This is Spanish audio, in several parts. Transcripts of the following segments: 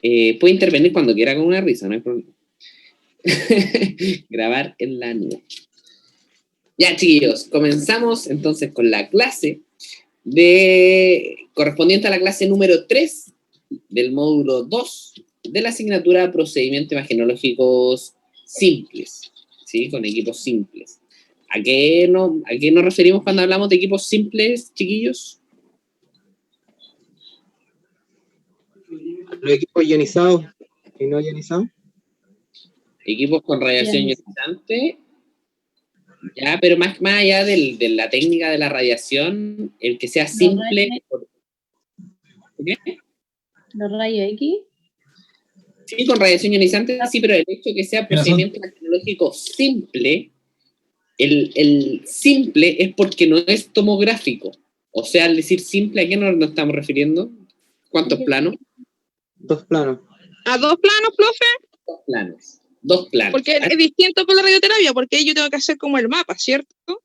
Puede intervenir cuando quiera con una risa, no hay problema. Grabar en la nube. Ya, chiquillos, comenzamos entonces con la clase correspondiente a la clase número 3 del módulo 2 de la asignatura Procedimientos Imagenológicos Simples, ¿sí? Con equipos simples. ¿A qué nos referimos cuando hablamos de equipos simples, chiquillos? Los equipos ionizados y no ionizados. Equipos con radiación ionizante. Ya, pero más allá de la técnica de la radiación, el que sea simple. ¿Qué? ¿Los rayos X? Sí, con radiación ionizante, sí, pero el hecho de que sea procedimiento tecnológico simple, el simple es porque no es tomográfico. O sea, al decir simple, ¿a qué nos estamos refiriendo? ¿Cuántos planos? 2 planos. ¿A 2 planos, profe? 2 planos. 2 planos. Porque es distinto con la radioterapia, porque ahí yo tengo que hacer como el mapa, ¿cierto?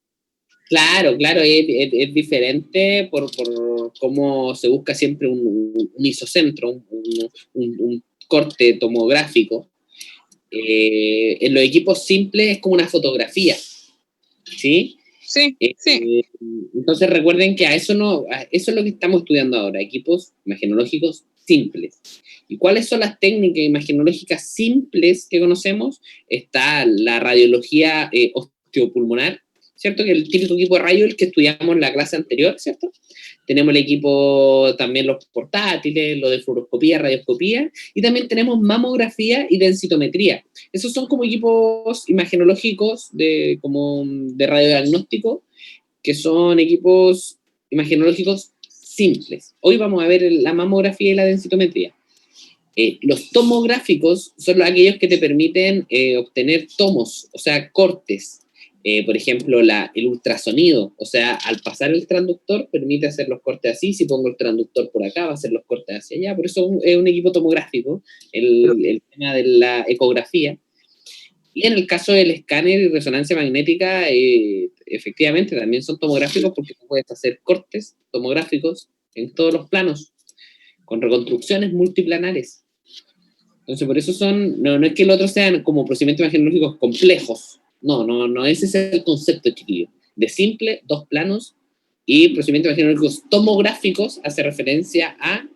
Claro, es diferente por cómo se busca siempre un isocentro, un corte tomográfico. En los equipos simples es como una fotografía, ¿sí? Sí, sí. Entonces recuerden que eso es lo que estamos estudiando ahora, equipos imagenológicos simples. ¿Y cuáles son las técnicas imagenológicas simples que conocemos? Está la radiología osteopulmonar, ¿cierto? Que el típico equipo de rayo, el que estudiamos en la clase anterior, ¿cierto? Tenemos el equipo, también los portátiles, lo de fluoroscopía, radioscopía, y también tenemos mamografía y densitometría. Esos son como equipos imagenológicos de radiodiagnóstico, que son equipos imagenológicos simples. Hoy vamos a ver la mamografía y la densitometría. Los tomográficos son aquellos que te permiten obtener tomos, o sea, cortes. Por ejemplo, el ultrasonido, o sea, al pasar el transductor permite hacer los cortes así. Si pongo el transductor por acá, va a hacer los cortes hacia allá. Por eso es un equipo tomográfico, el tema de la ecografía. Y en el caso del escáner y resonancia magnética, efectivamente también son tomográficos, porque puedes hacer cortes tomográficos en todos los planos, con reconstrucciones multiplanares. Entonces, por eso no es que los otros sean como procedimientos imagenológicos complejos. No, ese es el concepto, chiquillo. De simple, 2 planos, y procedimientos imagenológicos tomográficos hace referencia a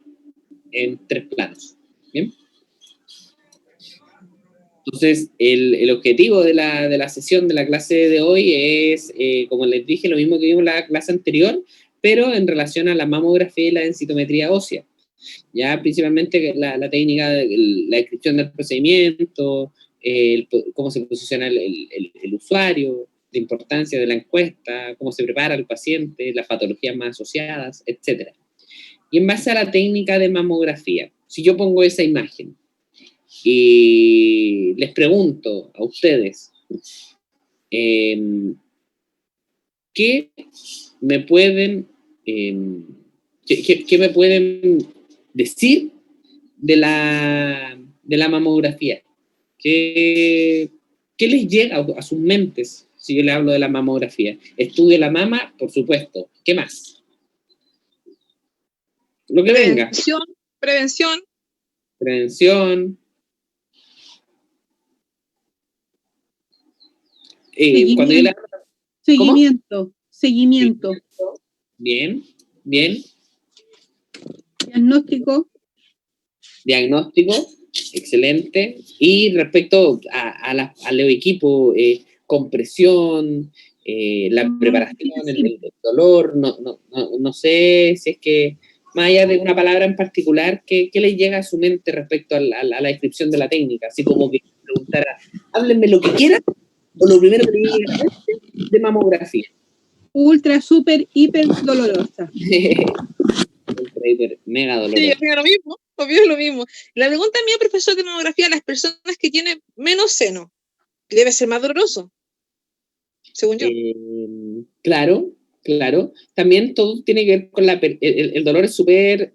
en 3 planos. ¿Bien? Entonces, el objetivo de la sesión de la clase de hoy es, como les dije, lo mismo que vimos en la clase anterior, pero en relación a la mamografía y la densitometría ósea. Ya principalmente la técnica, la descripción del procedimiento, cómo se posiciona el usuario, la importancia de la encuesta, cómo se prepara el paciente, las patologías más asociadas, etc. Y en base a la técnica de mamografía, si yo pongo esa imagen y les pregunto a ustedes, ¿qué me pueden decir de la mamografía? ¿Qué les llega a sus mentes si yo les hablo de la mamografía? Estudio la mama, por supuesto. ¿Qué más? Lo que venga. Prevención. Cuando yo le hablo, Seguimiento. Bien. Diagnóstico, excelente. Y respecto al equipo, compresión, la preparación, el dolor, no sé si es que, más allá de una palabra en particular, ¿qué le llega a su mente respecto a la descripción de la técnica? Así como que preguntara, háblenme lo que quieran, o lo primero que le llegue a la mente de mamografía. Ultra, super, hiper dolorosa. Ultra, hiper, mega dolorosa. Sí, obvio lo mismo. La pregunta mía, profesor de mamografía, a las personas que tienen menos seno, ¿debe ser más doloroso? Según yo. Claro. También todo tiene que ver con el dolor es súper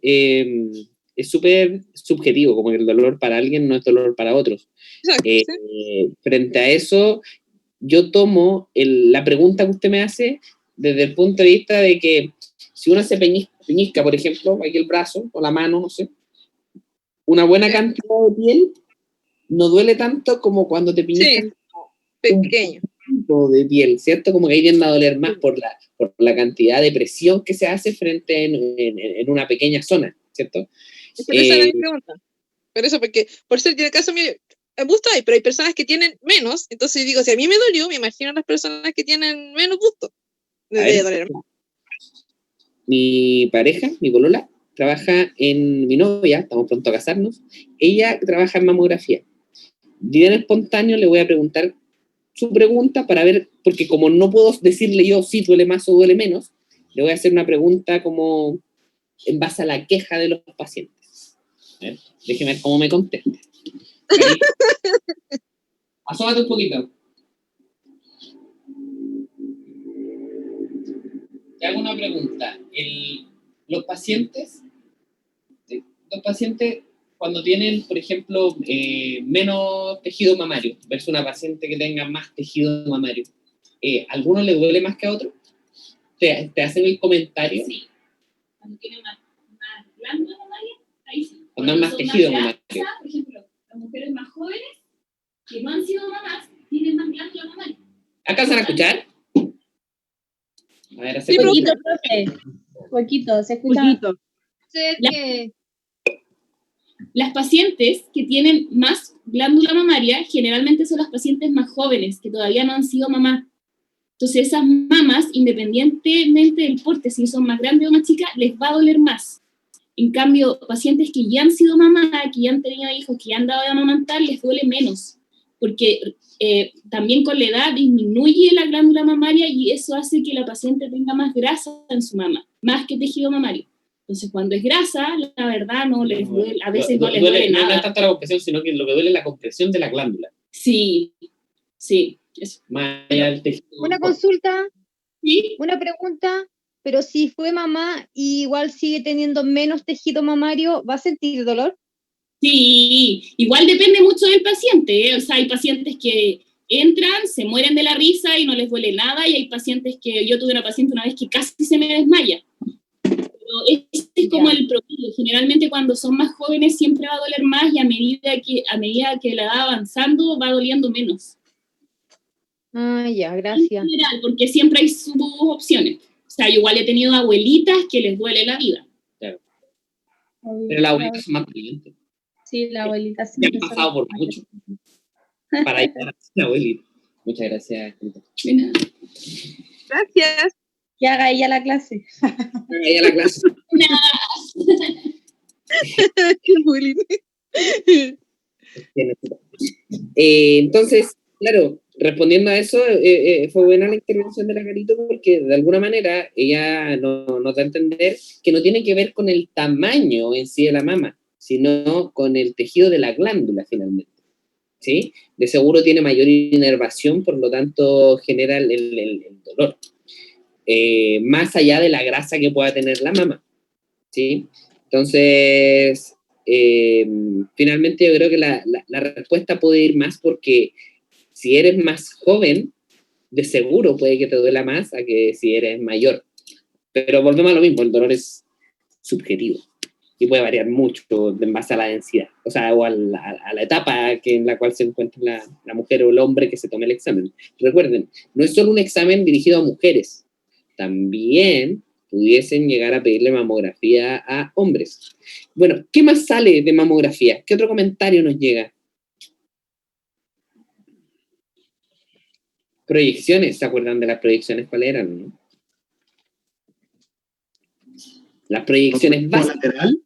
subjetivo, como que el dolor para alguien no es dolor para otros. Exacto, ¿sí? Frente a eso, yo tomo la pregunta que usted me hace desde el punto de vista de que si uno se peñisca, por ejemplo, aquí el brazo o la mano, no sé, una buena cantidad de piel no duele tanto como cuando te pellizcan Pequeño. tipo de piel, ¿cierto? Como que ahí tiende a doler más por la cantidad de presión que se hace frente en una pequeña zona, ¿cierto? Es por eso era mi pregunta. Por eso, porque por ser en el caso mío, busto hay, pero hay personas que tienen menos, entonces digo, si a mí me dolió, me imagino a las personas que tienen menos busto. Debe doler más. Mi pareja, mi polola, trabaja mi novia, estamos pronto a casarnos, ella trabaja en mamografía. Bien espontáneo le voy a preguntar su pregunta para ver, porque como no puedo decirle yo si duele más o duele menos, le voy a hacer una pregunta como en base a la queja de los pacientes. A ver, déjeme ver cómo me conteste. Asómate un poquito. Te hago una pregunta. Los pacientes, cuando tienen, por ejemplo, menos tejido mamario versus una paciente que tenga más tejido mamario, ¿a alguno le duele más que a otro? ¿Te hacen el comentario? Sí. Cuando tiene más glándula mamaria, ahí sí. Cuando hay más tejido mamario. Por ejemplo, las mujeres más jóvenes que no han sido mamás tienen más glándula mamaria. ¿Alcanzan a escuchar? A ver, Sí, Poquito, profe. Poquito, se escucha. Poquito. Que las pacientes que tienen más glándula mamaria generalmente son las pacientes más jóvenes que todavía no han sido mamás. Entonces esas mamás, independientemente del porte, si son más grandes o más chicas, les va a doler más. En cambio, pacientes que ya han sido mamás, que ya han tenido hijos, que ya han dado de amamantar, les duele menos, porque también con la edad disminuye la glándula mamaria y eso hace que la paciente tenga más grasa en su mama, más que tejido mamario. Entonces, cuando es grasa, la verdad no les duele, a veces no les duele nada. No es tanto la compresión, sino que lo que duele es la compresión de la glándula. Sí, eso. Más allá del tejido. Una consulta, ¿Sí? una pregunta, pero si fue mamá y igual sigue teniendo menos tejido mamario, ¿va a sentir dolor? Sí, igual depende mucho del paciente, ¿eh? O sea, hay pacientes que entran, se mueren de la risa y no les duele nada, y hay pacientes que, yo tuve una paciente una vez que casi se me desmaya. Pero este es como el promedio. Generalmente cuando son más jóvenes siempre va a doler más y a medida que la edad avanzando va doliendo menos. Ah, ya, gracias. En general, porque siempre hay sus opciones. O sea, yo igual he tenido abuelitas que les duele la vida. Claro. Pero las abuelitas son más brillantes. Sí, la abuelita Ya siempre han pasado por mucho. Para ayudar a la abuelita. Muchas gracias. De nada. Gracias. Que haga ella la clase. Ahí a la clase. Qué bullying. Entonces, claro, respondiendo a eso, fue buena la intervención de la Carito porque de alguna manera ella nos da a entender que no tiene que ver con el tamaño en sí de la mama, sino con el tejido de la glándula finalmente. ¿Sí? De seguro tiene mayor inervación, por lo tanto genera el dolor. Más allá de la grasa que pueda tener la mama. ¿Sí? Entonces, finalmente yo creo que la respuesta puede ir más porque si eres más joven, de seguro puede que te duela más a que si eres mayor. Pero volvemos a lo mismo, el dolor es subjetivo y puede variar mucho en base a la densidad, o sea, o a la etapa en la cual se encuentra la mujer o el hombre que se tome el examen. Recuerden, no es solo un examen dirigido a mujeres, también pudiesen llegar a pedirle mamografía a hombres. Bueno, ¿qué más sale de mamografía? ¿Qué otro comentario nos llega? Proyecciones, ¿se acuerdan de las proyecciones? ¿Cuáles eran? ¿No? Las proyecciones ¿Oblicuo básicas. lateral?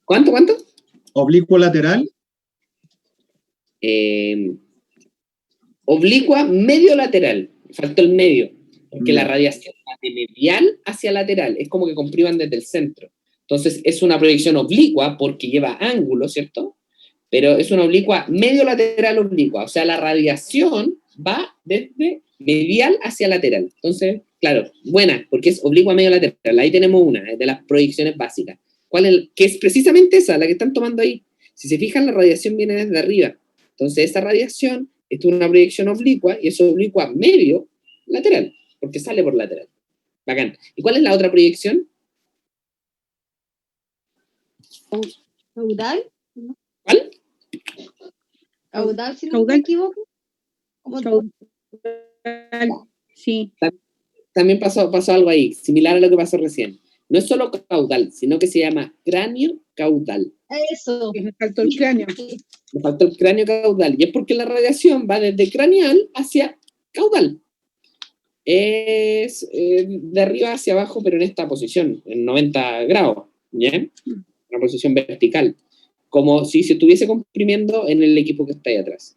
¿Cuánto? ¿Oblicuo lateral? Oblicua medio lateral. Faltó el medio. Porque la radiación va de medial hacia lateral. Es como que compriman desde el centro. Entonces es una proyección oblicua porque lleva ángulo, ¿cierto? Pero es una oblicua medio lateral oblicua. O sea, la radiación va desde medial hacia lateral. Entonces, claro, buena, porque es oblicua medio lateral. Ahí tenemos una de las proyecciones básicas. Que es precisamente esa, la que están tomando ahí. Si se fijan, la radiación viene desde arriba. Entonces, esa radiación es una proyección oblicua y es oblicua medio lateral, porque sale por lateral. Bacán. ¿Y cuál es la otra proyección? ¿Caudal? Caudal, si no Caudal. me equivoco. Como Caudal. Sí. También pasó algo ahí, similar a lo que pasó recién. No es solo caudal, sino que se llama cráneo caudal. eso. Me faltó el cráneo. Me faltó el cráneo caudal. Y es porque la radiación va desde craneal hacia caudal. Es de arriba hacia abajo, pero en esta posición, en 90 grados. ¿Ya? Una posición vertical. Como si se estuviese comprimiendo en el equipo que está ahí atrás.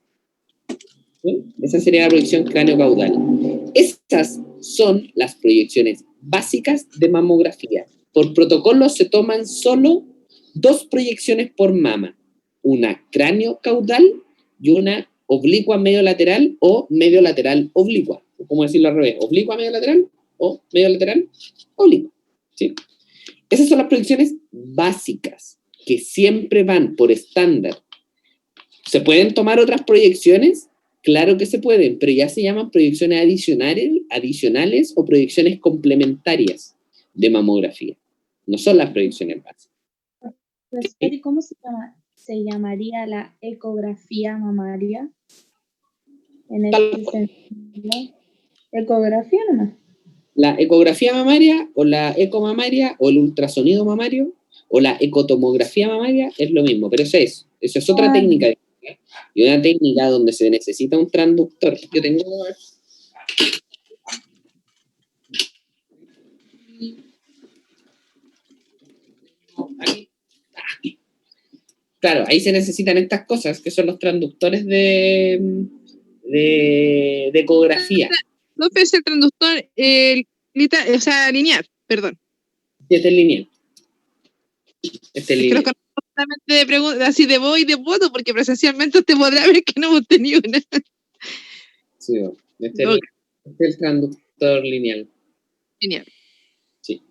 ¿Sí? Esa sería la proyección cráneo-caudal. Estas son las proyecciones básicas de mamografía. Por protocolo se toman solo 2 proyecciones por mama. Una cráneo-caudal y una oblicua medio-lateral o medio-lateral oblicua. ¿Cómo decirlo al revés? Oblicua medio-lateral o medio-lateral oblicua. ¿Sí? Esas son las proyecciones básicas que siempre van por estándar. ¿Se pueden tomar otras proyecciones? Claro que se pueden, pero ya se llaman proyecciones adicionales o proyecciones complementarias de mamografía. No son las proyecciones básicas. Profesor, ¿y cómo se llamaría la ecografía mamaria? En Tal este cual. sentido. ¿Ecografía nomás? La ecografía mamaria o la ecomamaria o el ultrasonido mamario o la ecotomografía mamaria es lo mismo, pero eso es otra técnica. Y una técnica donde se necesita un transductor. Yo tengo... Claro, ahí se necesitan estas cosas, que son los transductores de ecografía. No es el transductor lineal, perdón. Este es lineal. Este es Es que los lineal. conozco solamente así de voz y de voto, porque presencialmente usted podrá ver que no hemos tenido una. Sí, este es el transductor lineal. Lineal. Sí.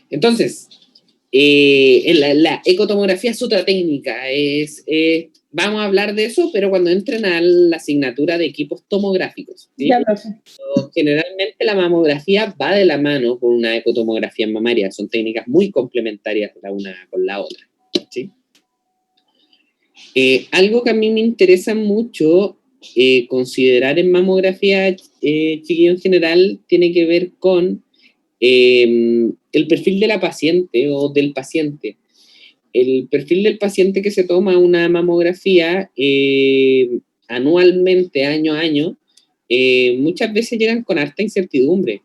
Entonces, la ecotomografía es otra técnica. Vamos a hablar de eso, pero cuando entren a la asignatura de equipos tomográficos. ¿Sí? Ya, profe. Generalmente la mamografía va de la mano con una ecotomografía mamaria. Son técnicas muy complementarias la una con la otra. ¿Sí? Algo que a mí me interesa mucho considerar en mamografía, chiquillo, en general, tiene que ver con el perfil de la paciente o del paciente. El perfil del paciente que se toma una mamografía anualmente, año a año, muchas veces llegan con harta incertidumbre.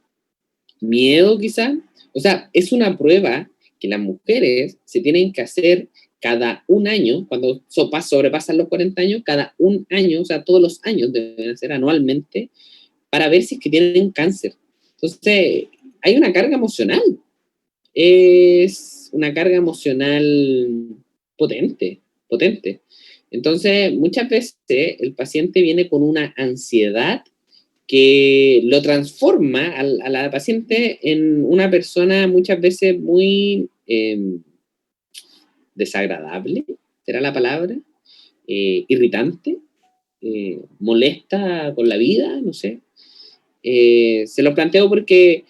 Miedo quizá. O sea, es una prueba que las mujeres se tienen que hacer cada un año, cuando sobrepasan los 40 años, cada un año, o sea, todos los años deben hacer anualmente, para ver si es que tienen cáncer. Entonces, hay una carga emocional. Es una carga emocional potente. Entonces, muchas veces el paciente viene con una ansiedad que lo transforma a la paciente en una persona muchas veces muy desagradable, será la palabra, irritante, molesta con la vida, no sé. Se lo planteo porque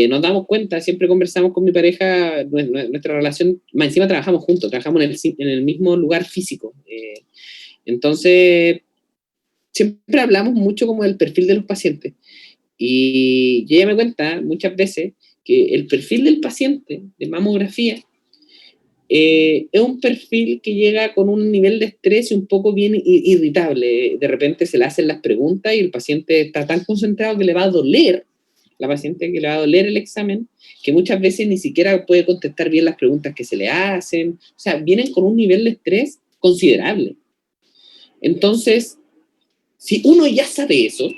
nos damos cuenta, siempre conversamos con mi pareja, nuestra relación, más encima trabajamos juntos, trabajamos en el mismo lugar físico. Entonces, siempre hablamos mucho como del perfil de los pacientes. Y ella me cuenta muchas veces que el perfil del paciente de mamografía es un perfil que llega con un nivel de estrés y un poco bien irritable. De repente se le hacen las preguntas y el paciente está tan concentrado que le va a doler, la paciente que le va a doler el examen, que muchas veces ni siquiera puede contestar bien las preguntas que se le hacen. O sea, vienen con un nivel de estrés considerable. Entonces, si uno ya sabe eso,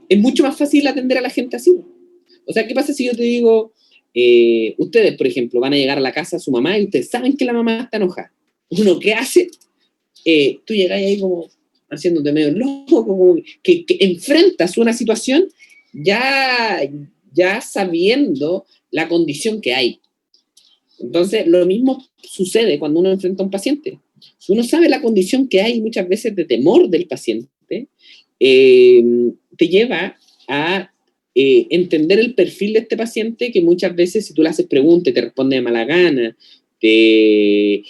es mucho más fácil atender a la gente así. O sea, ¿qué pasa si yo te digo, ustedes, por ejemplo, van a llegar a la casa a su mamá y ustedes saben que la mamá está enojada? Uno, ¿qué hace? Tú llegas ahí como haciéndote medio loco, como que enfrentas una situación ya sabiendo la condición que hay. Entonces, lo mismo sucede cuando uno enfrenta a un paciente. Si uno sabe la condición que hay muchas veces de temor del paciente, te lleva a entender el perfil de este paciente, que muchas veces si tú le haces preguntas te responde de mala gana,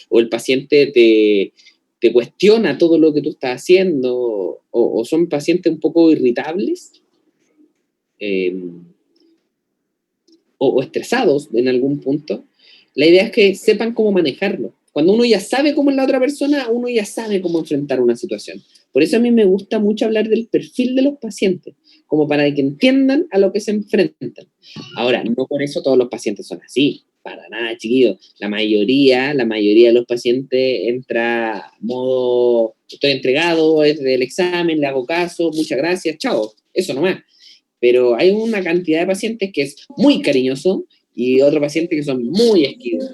o el paciente te te cuestiona todo lo que tú estás haciendo, o son pacientes un poco irritables, o estresados en algún punto, la idea es que sepan cómo manejarlo. Cuando uno ya sabe cómo es la otra persona, uno ya sabe cómo enfrentar una situación. Por eso a mí me gusta mucho hablar del perfil de los pacientes, como para que entiendan a lo que se enfrentan. Ahora, no por eso todos los pacientes son así, para nada, chiquillos. La mayoría de los pacientes entra modo, estoy entregado, es del examen, le hago caso, muchas gracias, chao, eso nomás. Pero hay una cantidad de pacientes que es muy cariñoso y otros pacientes que son muy esquivos.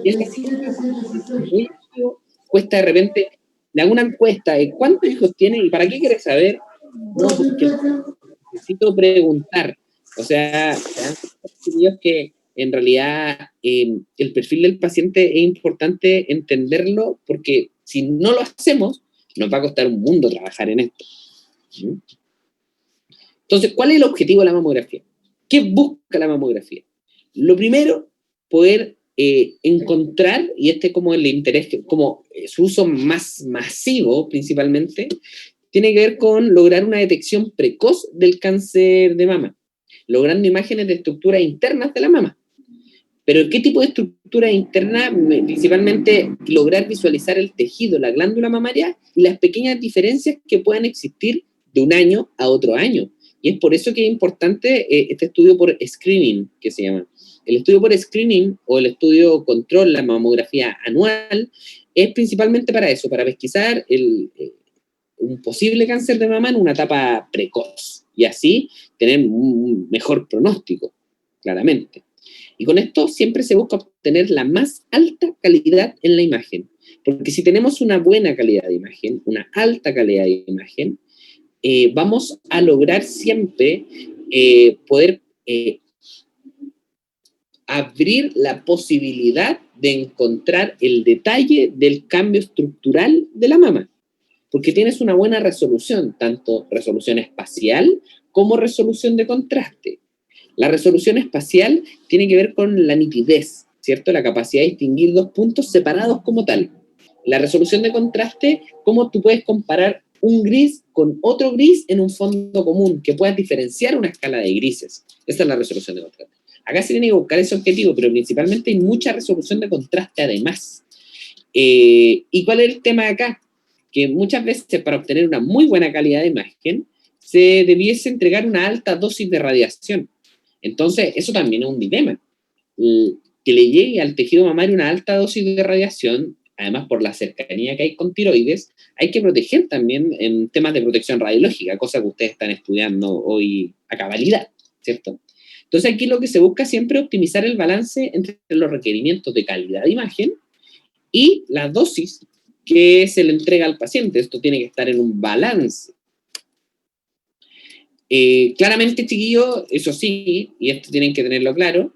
Y es así, muy esquivo, cuesta de repente, le hago una encuesta de cuántos hijos tiene y para qué quieres saber. No, porque necesito preguntar. O sea, se dan cuenta que en realidad el perfil del paciente es importante entenderlo, porque si no lo hacemos, nos va a costar un mundo trabajar en esto. ¿Sí? Entonces, ¿cuál es el objetivo de la mamografía? ¿Qué busca la mamografía? Lo primero, poder encontrar, y este es como el interés, como su uso más masivo principalmente, tiene que ver con lograr una detección precoz del cáncer de mama, logrando imágenes de estructuras internas de la mama. Pero ¿qué tipo de estructura interna? Principalmente lograr visualizar el tejido, la glándula mamaria y las pequeñas diferencias que puedan existir de un año a otro año. Y es por eso que es importante este estudio por screening, que se llama. El estudio por screening o el estudio control, la mamografía anual, es principalmente para eso, para pesquisar un posible cáncer de mama en una etapa precoz y así tener un mejor pronóstico, claramente. Y con esto siempre se busca obtener la más alta calidad en la imagen, porque si tenemos una buena calidad de imagen, una alta calidad de imagen, vamos a lograr siempre poder abrir la posibilidad de encontrar el detalle del cambio estructural de la mama, porque tienes una buena resolución, tanto resolución espacial como resolución de contraste. La resolución espacial tiene que ver con la nitidez, ¿cierto? La capacidad de distinguir dos puntos separados como tal. La resolución de contraste, cómo tú puedes comparar un gris con otro gris en un fondo común, que puedas diferenciar una escala de grises. Esa es la resolución de contraste. Acá se tiene que buscar ese objetivo, pero principalmente hay mucha resolución de contraste además. ¿Y cuál es el tema de acá? Que muchas veces para obtener una muy buena calidad de imagen, se debiese entregar una alta dosis de radiación. Entonces, eso también es un dilema. Que le llegue al tejido mamario una alta dosis de radiación, además por la cercanía que hay con tiroides, hay que proteger también en temas de protección radiológica, cosa que ustedes están estudiando hoy a cabalidad, ¿cierto? Entonces, aquí lo que se busca siempre es optimizar el balance entre los requerimientos de calidad de imagen y la dosis que se le entrega al paciente. Esto tiene que estar en un balance. Claramente, chiquillos, eso sí, y esto tienen que tenerlo claro,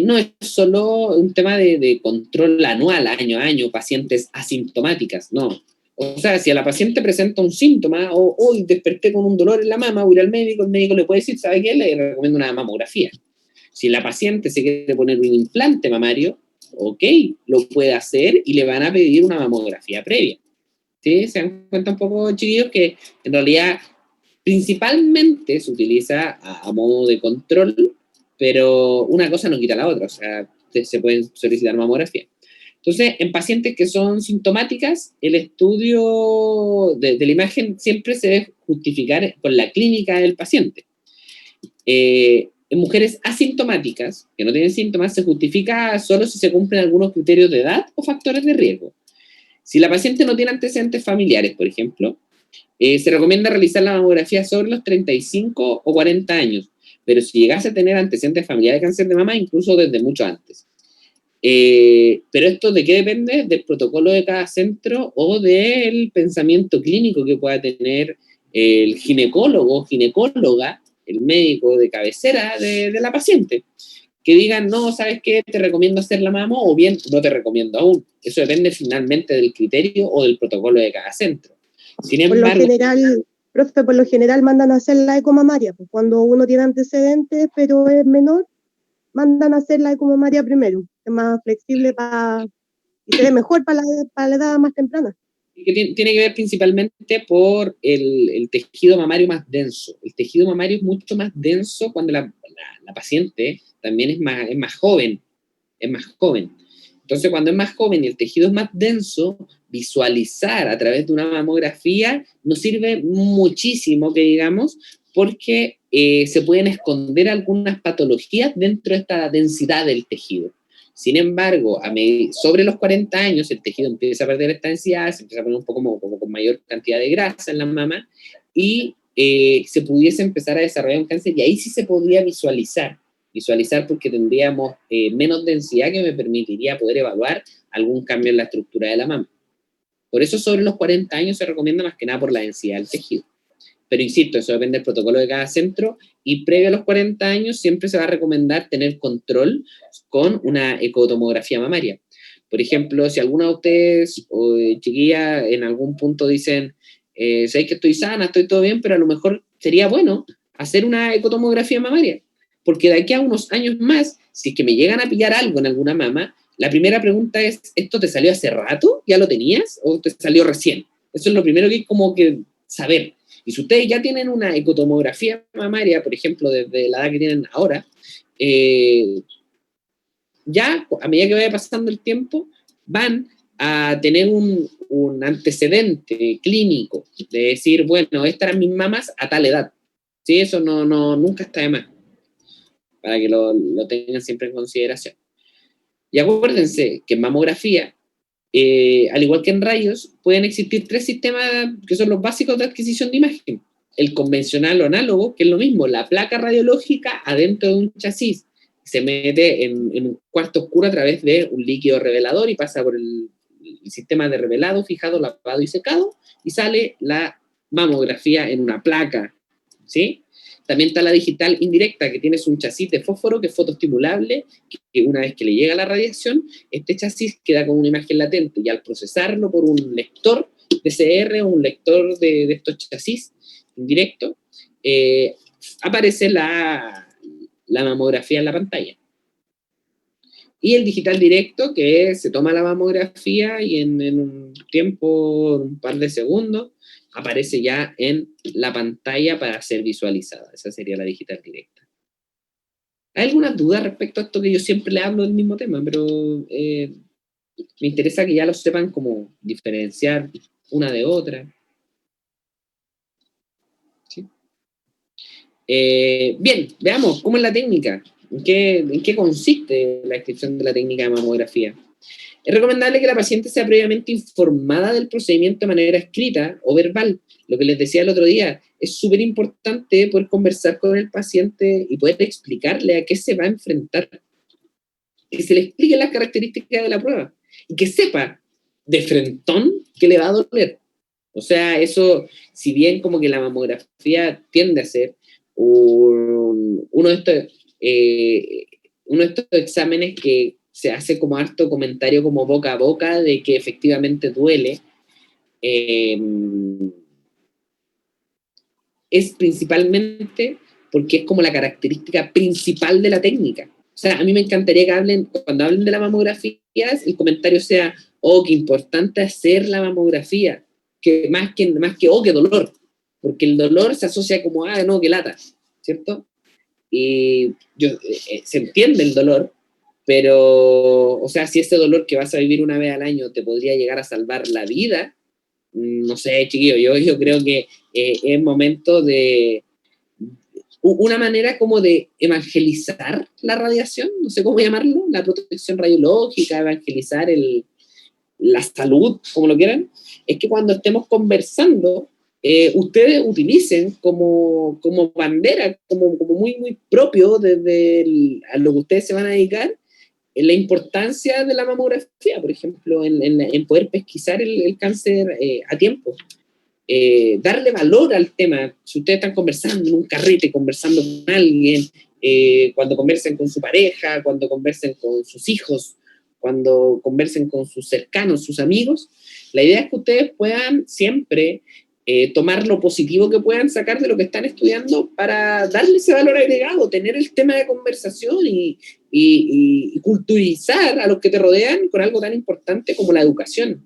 no es solo un tema de control anual, año a año, pacientes asintomáticas, no. O sea, si a la paciente presenta un síntoma, o hoy desperté con un dolor en la mama, voy a ir al médico, el médico le puede decir, ¿sabe qué? Le recomiendo una mamografía. Si la paciente se quiere poner un implante mamario, ok, lo puede hacer y le van a pedir una mamografía previa. ¿Sí? Se dan cuenta un poco, chiquillos, que en realidad principalmente se utiliza a modo de control, pero una cosa no quita la otra, o sea, se pueden solicitar mamografía. Entonces, en pacientes que son sintomáticas, el estudio de la imagen siempre se debe justificar con la clínica del paciente. En mujeres asintomáticas, que no tienen síntomas, se justifica solo si se cumplen algunos criterios de edad o factores de riesgo. Si la paciente no tiene antecedentes familiares, por ejemplo, se recomienda realizar la mamografía sobre los 35 o 40 años, pero si llegase a tener antecedentes familiares de cáncer de mama, incluso desde mucho antes. Pero esto ¿de qué depende? Del protocolo de cada centro o del pensamiento clínico que pueda tener el ginecólogo o ginecóloga, el médico de cabecera de la paciente. Que digan, no, ¿sabes qué? Te recomiendo hacer la mamo, o bien, no te recomiendo aún. Eso depende finalmente del criterio o del protocolo de cada centro. Sin embargo, por lo general mandan a hacer la ecomamaria, pues cuando uno tiene antecedentes, pero es menor, mandan a hacer la ecomamaria primero, es más flexible y se ve mejor para la edad más temprana. Que tiene que ver principalmente por el tejido mamario más denso. El tejido mamario es mucho más denso cuando la paciente también es más joven. Es más joven. Entonces, cuando es más joven y el tejido es más denso, visualizar a través de una mamografía nos sirve muchísimo, que digamos, porque se pueden esconder algunas patologías dentro de esta densidad del tejido. Sin embargo, sobre los 40 años el tejido empieza a perder esta densidad, se empieza a poner un poco como con mayor cantidad de grasa en la mama y se pudiese empezar a desarrollar un cáncer, y ahí sí se podría visualizar porque tendríamos menos densidad, que me permitiría poder evaluar algún cambio en la estructura de la mama. Por eso sobre los 40 años se recomienda más que nada por la densidad del tejido. Pero insisto, eso depende del protocolo de cada centro, y previo a los 40 años siempre se va a recomendar tener control con una ecotomografía mamaria. Por ejemplo, si alguna de ustedes, o chiquillas, en algún punto dicen, sé que estoy sana, estoy todo bien, pero a lo mejor sería bueno hacer una ecotomografía mamaria, porque de aquí a unos años más, si es que me llegan a pillar algo en alguna mama, la primera pregunta es, ¿esto te salió hace rato? ¿Ya lo tenías? ¿O te salió recién? Eso es lo primero que hay como que saber. Y si ustedes ya tienen una ecotomografía mamaria, por ejemplo, desde la edad que tienen ahora, ya a medida que vaya pasando el tiempo, van a tener un antecedente clínico de decir, bueno, estas eran mis mamas a tal edad. ¿Sí? Eso nunca está de más, para que lo tengan siempre en consideración. Y acuérdense que en mamografía, al igual que en rayos, pueden existir 3 sistemas que son los básicos de adquisición de imagen. El convencional o análogo, que es lo mismo, la placa radiológica adentro de un chasis, se mete en un cuarto oscuro a través de un líquido revelador y pasa por el sistema de revelado, fijado, lavado y secado, y sale la mamografía en una placa, ¿sí? También está la digital indirecta, que tienes un chasis de fósforo que es fotoestimulable, que una vez que le llega la radiación, este chasis queda con una imagen latente, y al procesarlo por un lector PCR o un lector de estos chasis indirectos, aparece la mamografía en la pantalla. Y el digital directo, que se toma la mamografía y en un tiempo, un par de segundos, aparece ya en la pantalla para ser visualizada. Esa sería la digital directa. ¿Hay alguna duda respecto a esto, que yo siempre le hablo del mismo tema, pero me interesa que ya lo sepan cómo diferenciar una de otra? ¿Sí? Bien, veamos cómo es la técnica. ¿En qué consiste la descripción de la técnica de mamografía? Es recomendable que la paciente sea previamente informada del procedimiento de manera escrita o verbal. Lo que les decía el otro día, es súper importante poder conversar con el paciente y poder explicarle a qué se va a enfrentar. Que se le expliquen las características de la prueba y que sepa de frentón que le va a doler. O sea, eso, si bien como que la mamografía tiende a ser uno de estos exámenes que se hace como harto comentario como boca a boca de que efectivamente duele, es principalmente porque es como la característica principal de la técnica. O sea, a mí me encantaría que cuando hablen de la mamografía, el comentario sea, oh, qué importante hacer la mamografía, que más que oh, qué dolor, porque el dolor se asocia como, ah, no, qué lata, ¿cierto? Y se entiende el dolor, pero, o sea, si ese dolor que vas a vivir una vez al año te podría llegar a salvar la vida, no sé, chiquillo, yo creo que es momento de una manera como de evangelizar la radiación, no sé cómo llamarlo, la protección radiológica, evangelizar la salud, como lo quieran, es que cuando estemos conversando, ustedes utilicen como bandera, como muy, muy propio a lo que ustedes se van a dedicar, en la importancia de la mamografía, por ejemplo, en poder pesquisar el cáncer a tiempo. Darle valor al tema. Si ustedes están conversando en un carrete, conversando con alguien, cuando conversen con su pareja, cuando conversen con sus hijos, cuando conversen con sus cercanos, sus amigos, la idea es que ustedes puedan siempre tomar lo positivo que puedan sacar de lo que están estudiando para darle ese valor agregado, tener el tema de conversación y culturizar a los que te rodean con algo tan importante como la educación.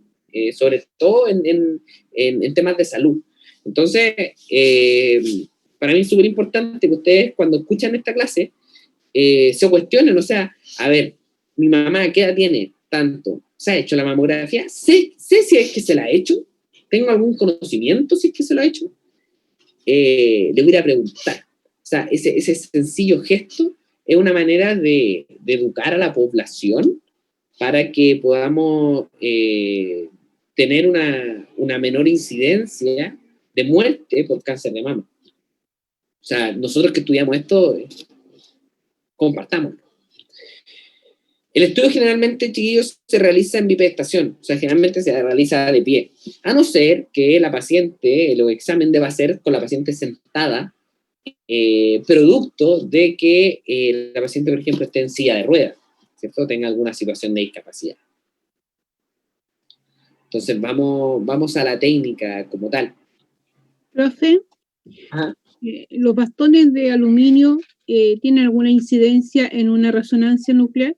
sobre todo en temas de salud. Entonces, para mí es súper importante que ustedes cuando escuchan esta clase se cuestionen, o sea, a ver, mi mamá, ¿qué edad tiene? Tanto. ¿Se ha hecho la mamografía? ¿Sé si es que se la ha hecho? ¿Tengo algún conocimiento si es que se lo ha hecho? Le voy a ir a preguntar. O sea, ese sencillo gesto es una manera de educar a la población para que podamos tener una menor incidencia de muerte por cáncer de mama. O sea, nosotros que estudiamos esto, compartamos. El estudio generalmente, chiquillos, se realiza en bipedestación, o sea, generalmente se realiza de pie, a no ser que la paciente, el examen deba ser con la paciente sentada, producto de que la paciente, por ejemplo, esté en silla de ruedas, ¿cierto? Tenga alguna situación de discapacidad. Entonces, vamos a la técnica como tal. Profe, Ajá. ¿los bastones de aluminio tienen alguna incidencia en una resonancia nuclear?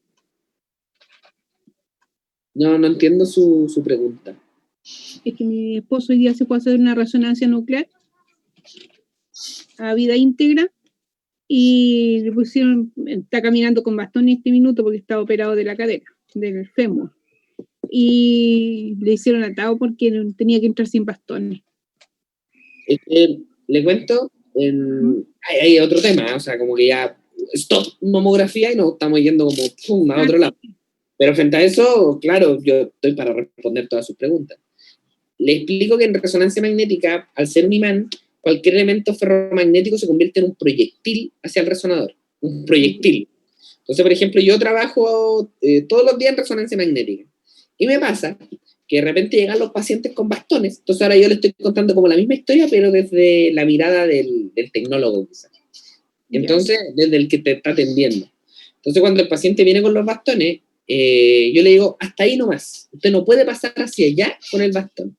No entiendo su pregunta. Es que mi esposo hoy día se puede hacer una resonancia nuclear a vida íntegra y le pusieron, está caminando con bastón en este minuto porque está operado de la cadera, del fémur. Y le hicieron atado porque tenía que entrar sin bastones. Le cuento, hay otro tema, o sea, como que ya stop mamografía y nos estamos yendo como pum, a otro lado. Pero frente a eso, claro, yo estoy para responder todas sus preguntas. Le explico que en resonancia magnética, al ser un imán, cualquier elemento ferromagnético se convierte en un proyectil hacia el resonador. Un proyectil. Entonces, por ejemplo, yo trabajo todos los días en resonancia magnética. Y me pasa que de repente llegan los pacientes con bastones. Entonces ahora yo les estoy contando como la misma historia, pero desde la mirada del tecnólogo, quizás. Entonces, desde el que te está atendiendo. Entonces, cuando el paciente viene con los bastones, yo le digo, hasta ahí nomás. Usted no puede pasar hacia allá con el bastón.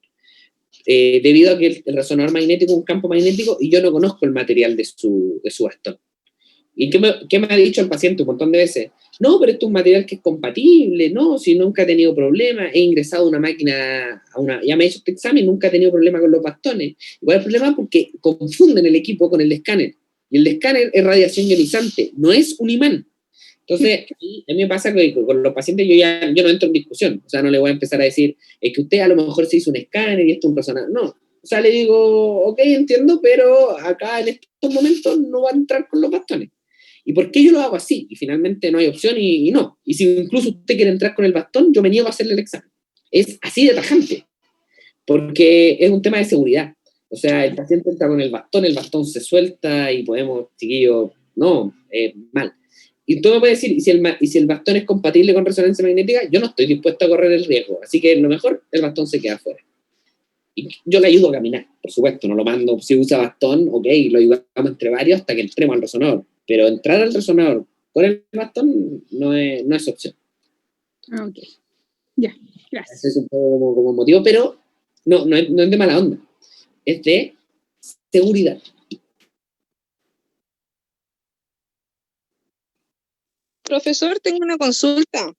Debido a que el resonador magnético es un campo magnético y yo no conozco el material de su bastón. ¿Y qué me ha dicho el paciente un montón de veces? No, pero esto es un material que es compatible, no, si nunca he tenido problemas, he ingresado a una máquina, ya me he hecho este examen, nunca he tenido problema con los bastones. Igual el problema es porque confunden el equipo con el escáner, y el escáner es radiación ionizante, no es un imán. Entonces, a mí me pasa que con los pacientes yo no entro en discusión, o sea, no le voy a empezar a decir, es que usted a lo mejor se hizo un escáner y esto es un resonador, no. O sea, le digo, ok, entiendo, pero acá en estos momentos no va a entrar con los bastones. ¿Y por qué yo lo hago así? Y finalmente no hay opción y no. Y si incluso usted quiere entrar con el bastón, yo me niego a hacerle el examen. Es así de tajante, porque es un tema de seguridad. O sea, el paciente entra con el bastón se suelta y podemos, chiquillo, no, mal. Y tú me puedes decir, ¿y si el bastón es compatible con resonancia magnética? Yo no estoy dispuesto a correr el riesgo, así que lo mejor, el bastón se queda afuera. Y yo le ayudo a caminar, por supuesto, no lo mando, si usa bastón, ok, lo ayudamos entre varios hasta que entremos al resonador. Pero entrar al resonador con el bastón no es opción. Ah, ok. Ya, gracias. Ese es un poco como motivo, pero no es de mala onda. Es de seguridad. Profesor, tengo una consulta.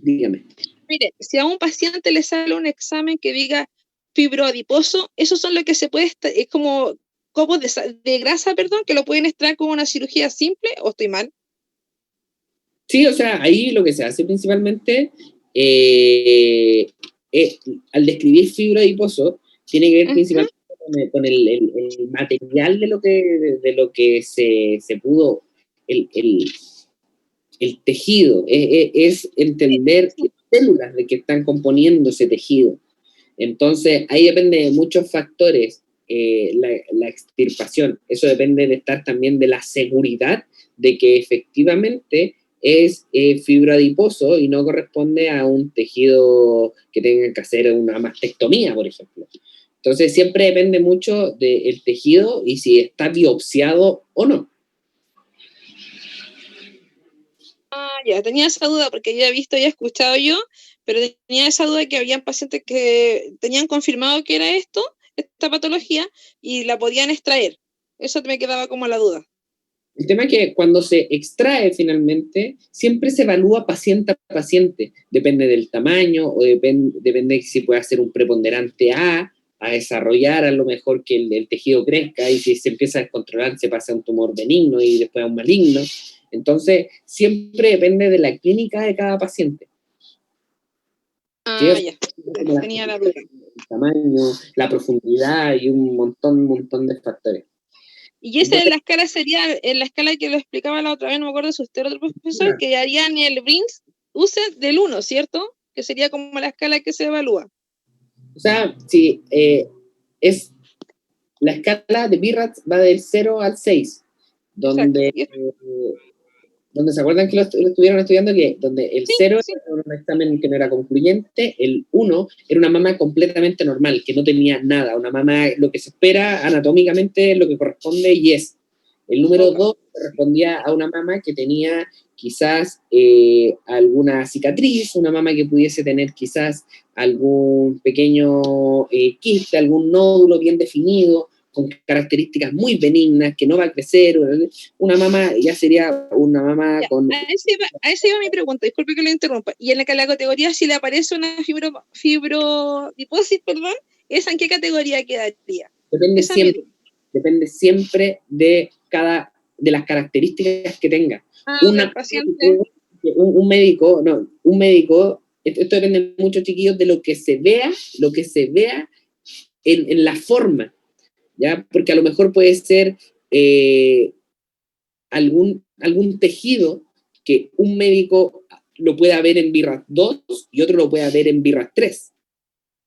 Dígame. Mire, si a un paciente le sale un examen que diga fibroadiposo, esos son lo que se puede, es como copos de grasa, perdón, que lo pueden extraer con una cirugía simple, ¿o estoy mal? Sí, o sea, ahí lo que se hace principalmente, al describir fibroadiposo, tiene que ver principalmente con el material de lo que se pudo, el tejido, es entender las células de que están componiendo ese tejido. Entonces, ahí depende de muchos factores, la extirpación. Eso depende de estar también de la seguridad de que efectivamente es fibroadiposo y no corresponde a un tejido que tenga que hacer una mastectomía, por ejemplo. Entonces, siempre depende mucho del tejido y si está biopsiado o no. Ah, ya, tenía esa duda porque ya he visto y he escuchado yo, pero tenía esa duda de que habían pacientes que tenían confirmado que era esta patología, y la podían extraer. Eso me quedaba como la duda. El tema es que cuando se extrae finalmente, siempre se evalúa paciente a paciente. Depende del tamaño, o depende si puede hacer un preponderante a desarrollar a lo mejor que el tejido crezca, y si se empieza a descontrolar se pasa a un tumor benigno y después a un maligno. Entonces, siempre depende de la clínica de cada paciente. Ah, ya. Tenía la duda. El tamaño, la profundidad y un montón de factores. Y esa en la escala sería, en la escala que lo explicaba la otra vez, no me acuerdo de su otro profesor, que harían el BRINS, use del 1, ¿cierto? Que sería como la escala que se evalúa. O sea, sí, es la escala de BIRATS va del 0 al 6, donde se acuerdan que lo estuvieron estudiando, que donde el 0 era un examen que no era concluyente, el 1 era una mama completamente normal, que no tenía nada, una mama, lo que se espera anatómicamente, lo que corresponde y es. El número 2 correspondía a una mama que tenía quizás alguna cicatriz, una mama que pudiese tener quizás algún pequeño quiste, algún nódulo bien definido, con características muy benignas, que no va a crecer. Una mama ya sería una mama ya, con... A ese iba mi pregunta, disculpe que lo interrumpa. Y en la categoría, si le aparece una fibrodiposis, perdón, ¿esa en qué categoría quedaría? Depende siempre de las características que tenga. Un médico, esto depende mucho, chiquillos, de lo que se vea en la forma, ¿ya? Porque a lo mejor puede ser algún tejido que un médico lo pueda ver en BIRAT 2 y otro lo pueda ver en BIRAT 3,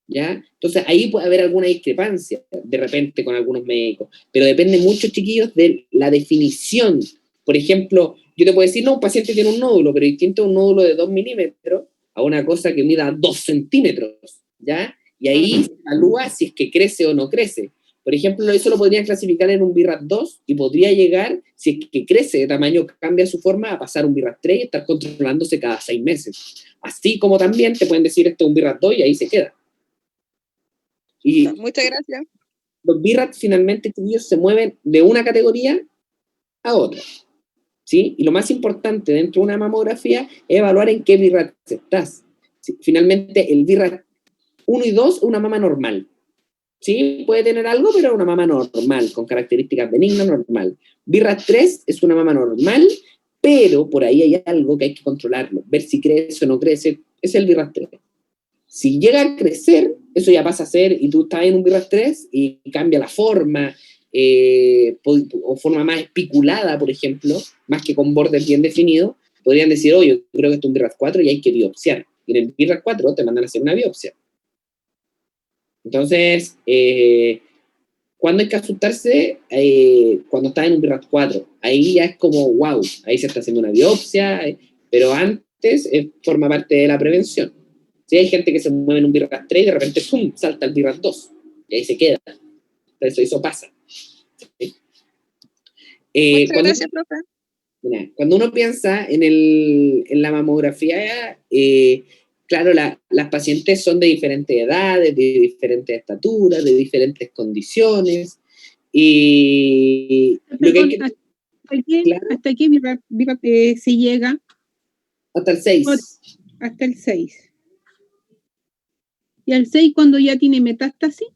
¿ya? Entonces ahí puede haber alguna discrepancia de repente con algunos médicos, pero depende mucho, chiquillos, de la definición. Por ejemplo, yo te puedo decir, no, un paciente tiene un nódulo, pero distinto a un nódulo de 2 milímetros a una cosa que mida 2 centímetros, ¿ya? Y ahí se evalúa si es que crece o no crece. Por ejemplo, eso lo podrían clasificar en un BIRAT 2 y podría llegar, si es que crece de tamaño, cambia su forma, a pasar un BIRAT 3 y estar controlándose cada 6 meses. Así como también te pueden decir esto es un BIRAT 2 y ahí se queda. Y muchas gracias. Los BIRAT finalmente, ellos se mueven de una categoría a otra, ¿sí? Y lo más importante dentro de una mamografía es evaluar en qué BIRAT estás. ¿Sí? Finalmente, el BIRAT 1 y 2 es una mama normal. Sí, puede tener algo, pero es una mama normal, con características benignas, normal. BIRAT 3 es una mama normal, pero por ahí hay algo que hay que controlarlo, ver si crece o no crece, es el BIRAT 3. Si llega a crecer, eso ya pasa a ser, y tú estás en un BIRAT 3 y cambia la forma, o forma más espiculada, por ejemplo, más que con bordes bien definidos, podrían decir, oye, yo creo que esto es un BIRAT 4 y hay que biopsiar. Y en el BIRAT 4 te mandan a hacer una biopsia. Entonces, ¿cuándo hay que asustarse? Cuando estás en un BIRAT 4. Ahí ya es como, wow, ahí se está haciendo una biopsia, pero antes forma parte de la prevención. Si hay gente que se mueve en un BIRAT 3 y de repente, ¡pum!, salta al BIRAT 2. Y ahí se queda. Entonces, eso pasa. ¿Sí? Muchas gracias, profe. Cuando uno piensa en la mamografía, claro, las pacientes son de diferentes edades, de diferentes estaturas, de diferentes condiciones. Y lo que hay que, ¿hasta qué BIRAT se llega? Hasta el 6. Hasta el 6. ¿Y al 6 cuando ya tiene metástasis?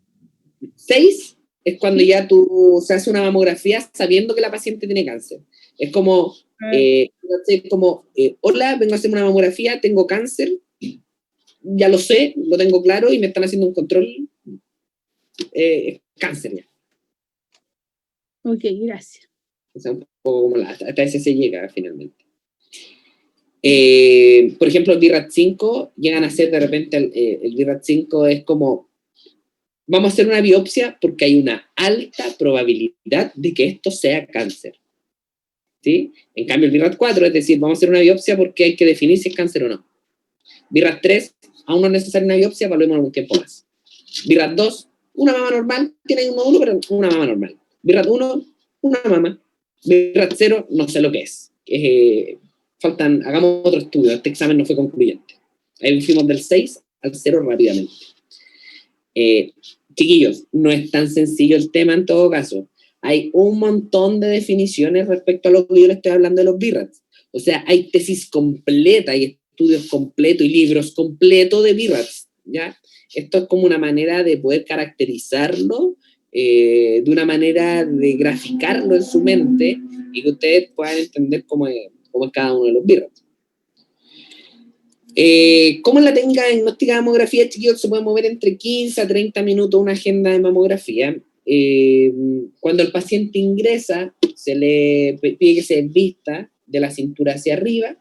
6 es cuando ya tú se hace una mamografía sabiendo que la paciente tiene cáncer. Es como, hola, vengo a hacer una mamografía, tengo cáncer, ya lo sé, lo tengo claro y me están haciendo un control, cáncer ya. Ok, gracias. O sea, un poco como hasta ese se llega finalmente. Por ejemplo, el BIRAT 5 llegan a ser de repente, el BIRAT 5 es como, vamos a hacer una biopsia porque hay una alta probabilidad de que esto sea cáncer. ¿Sí? En cambio, el BIRAT 4 es decir, vamos a hacer una biopsia porque hay que definir si es cáncer o no. BIRAT 3, aún no es necesaria una biopsia, evaluemos algún tiempo más. BIRAT 2, una mama normal, tiene ahí un nódulo, pero una mama normal. BIRAT 1, una mama. BIRAT 0, no sé lo que es. Hagamos otro estudio, este examen no fue concluyente. Ahí fuimos del 6 al 0 rápidamente. Chiquillos, no es tan sencillo el tema en todo caso. hay un montón de definiciones respecto a lo que yo le estoy hablando de los BIRATs. O sea, hay tesis completas, hay estudios completos y libros completos de BIRATs, ¿ya? Esto es como una manera de poder caracterizarlo, de una manera de graficarlo en su mente y que ustedes puedan entender cómo es cada uno de los BIRATs. ¿Cómo es la técnica diagnóstica de mamografía, chiquillos? Se puede mover entre 15 a 30 minutos una agenda de mamografía. Cuando el paciente ingresa, se le pide que se desvista de la cintura hacia arriba,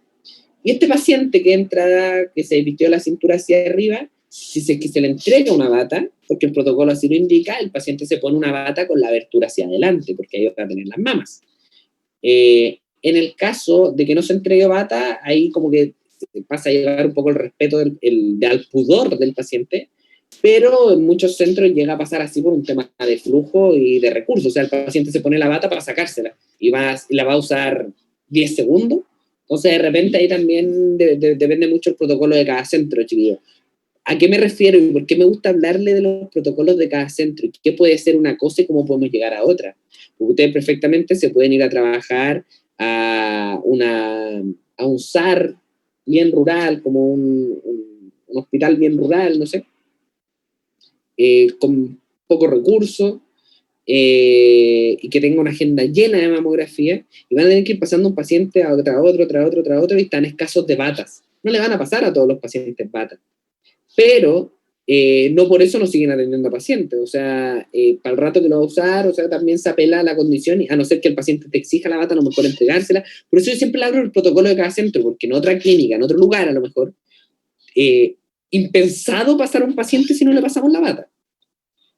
y este paciente que entra, que se vistió la cintura hacia arriba, si se le entrega una bata, porque el protocolo así lo indica, el paciente se pone una bata con la abertura hacia adelante, porque ahí va a tener las mamas. En el caso de que no se entregue bata, ahí como que pasa a llevar un poco el respeto al pudor del paciente, pero en muchos centros llega a pasar así por un tema de flujo y de recursos. O sea, el paciente se pone la bata para sacársela y la va a usar 10 segundos. Entonces, de repente, ahí también depende mucho el protocolo de cada centro, chiquillos. ¿A qué me refiero y por qué me gusta hablarle de los protocolos de cada centro? ¿Qué puede ser una cosa y cómo podemos llegar a otra? Porque ustedes perfectamente se pueden ir a trabajar a un SAR bien rural, como un hospital bien rural, no sé, con pocos recursos, y que tenga una agenda llena de mamografía, y van a tener que ir pasando un paciente a otro, y están escasos de batas. No le van a pasar a todos los pacientes batas, pero no por eso no siguen atendiendo a pacientes. O sea, para el rato que lo va a usar, o sea, también se apela a la condición, y a no ser que el paciente te exija la bata, a lo mejor entregársela. Por eso yo siempre hablo del protocolo de cada centro, porque en otra clínica, en otro lugar, a lo mejor, impensado pasar a un paciente si no le pasamos la bata.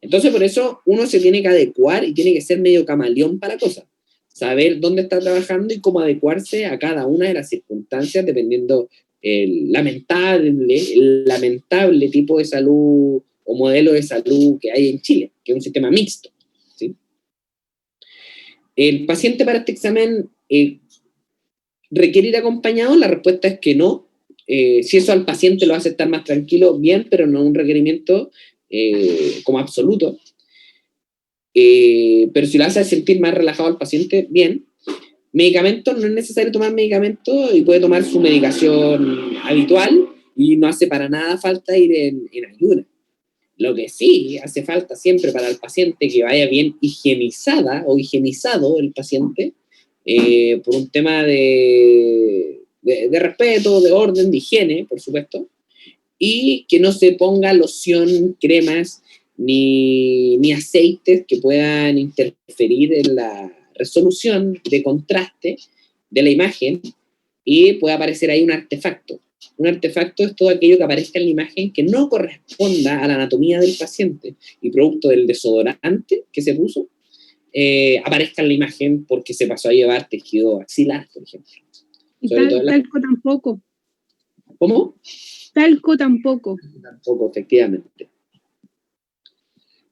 Entonces, por eso uno se tiene que adecuar y tiene que ser medio camaleón para cosas. Saber dónde está trabajando y cómo adecuarse a cada una de las circunstancias, dependiendo el lamentable tipo de salud o modelo de salud que hay en Chile, que es un sistema mixto, ¿sí? ¿El paciente para este examen requiere ir acompañado? La respuesta es que no. Si eso al paciente lo hace estar más tranquilo, bien, pero no un requerimiento como absoluto. Pero si lo hace sentir más relajado al paciente, bien. Medicamentos, no es necesario tomar medicamentos y puede tomar su medicación habitual y no hace para nada falta ir en ayuda. Lo que sí hace falta siempre para el paciente que vaya bien higienizada o higienizado el paciente, por un tema de respeto, de orden, de higiene, por supuesto, y que no se ponga loción, cremas, ni aceites que puedan interferir en la resolución de contraste de la imagen y puede aparecer ahí un artefacto. Un artefacto es todo aquello que aparezca en la imagen que no corresponda a la anatomía del paciente y producto del desodorante que se puso, aparezca en la imagen porque se pasó a llevar tejido axilar, por ejemplo. Y talco tampoco. ¿Cómo? Talco tampoco. Tampoco, efectivamente.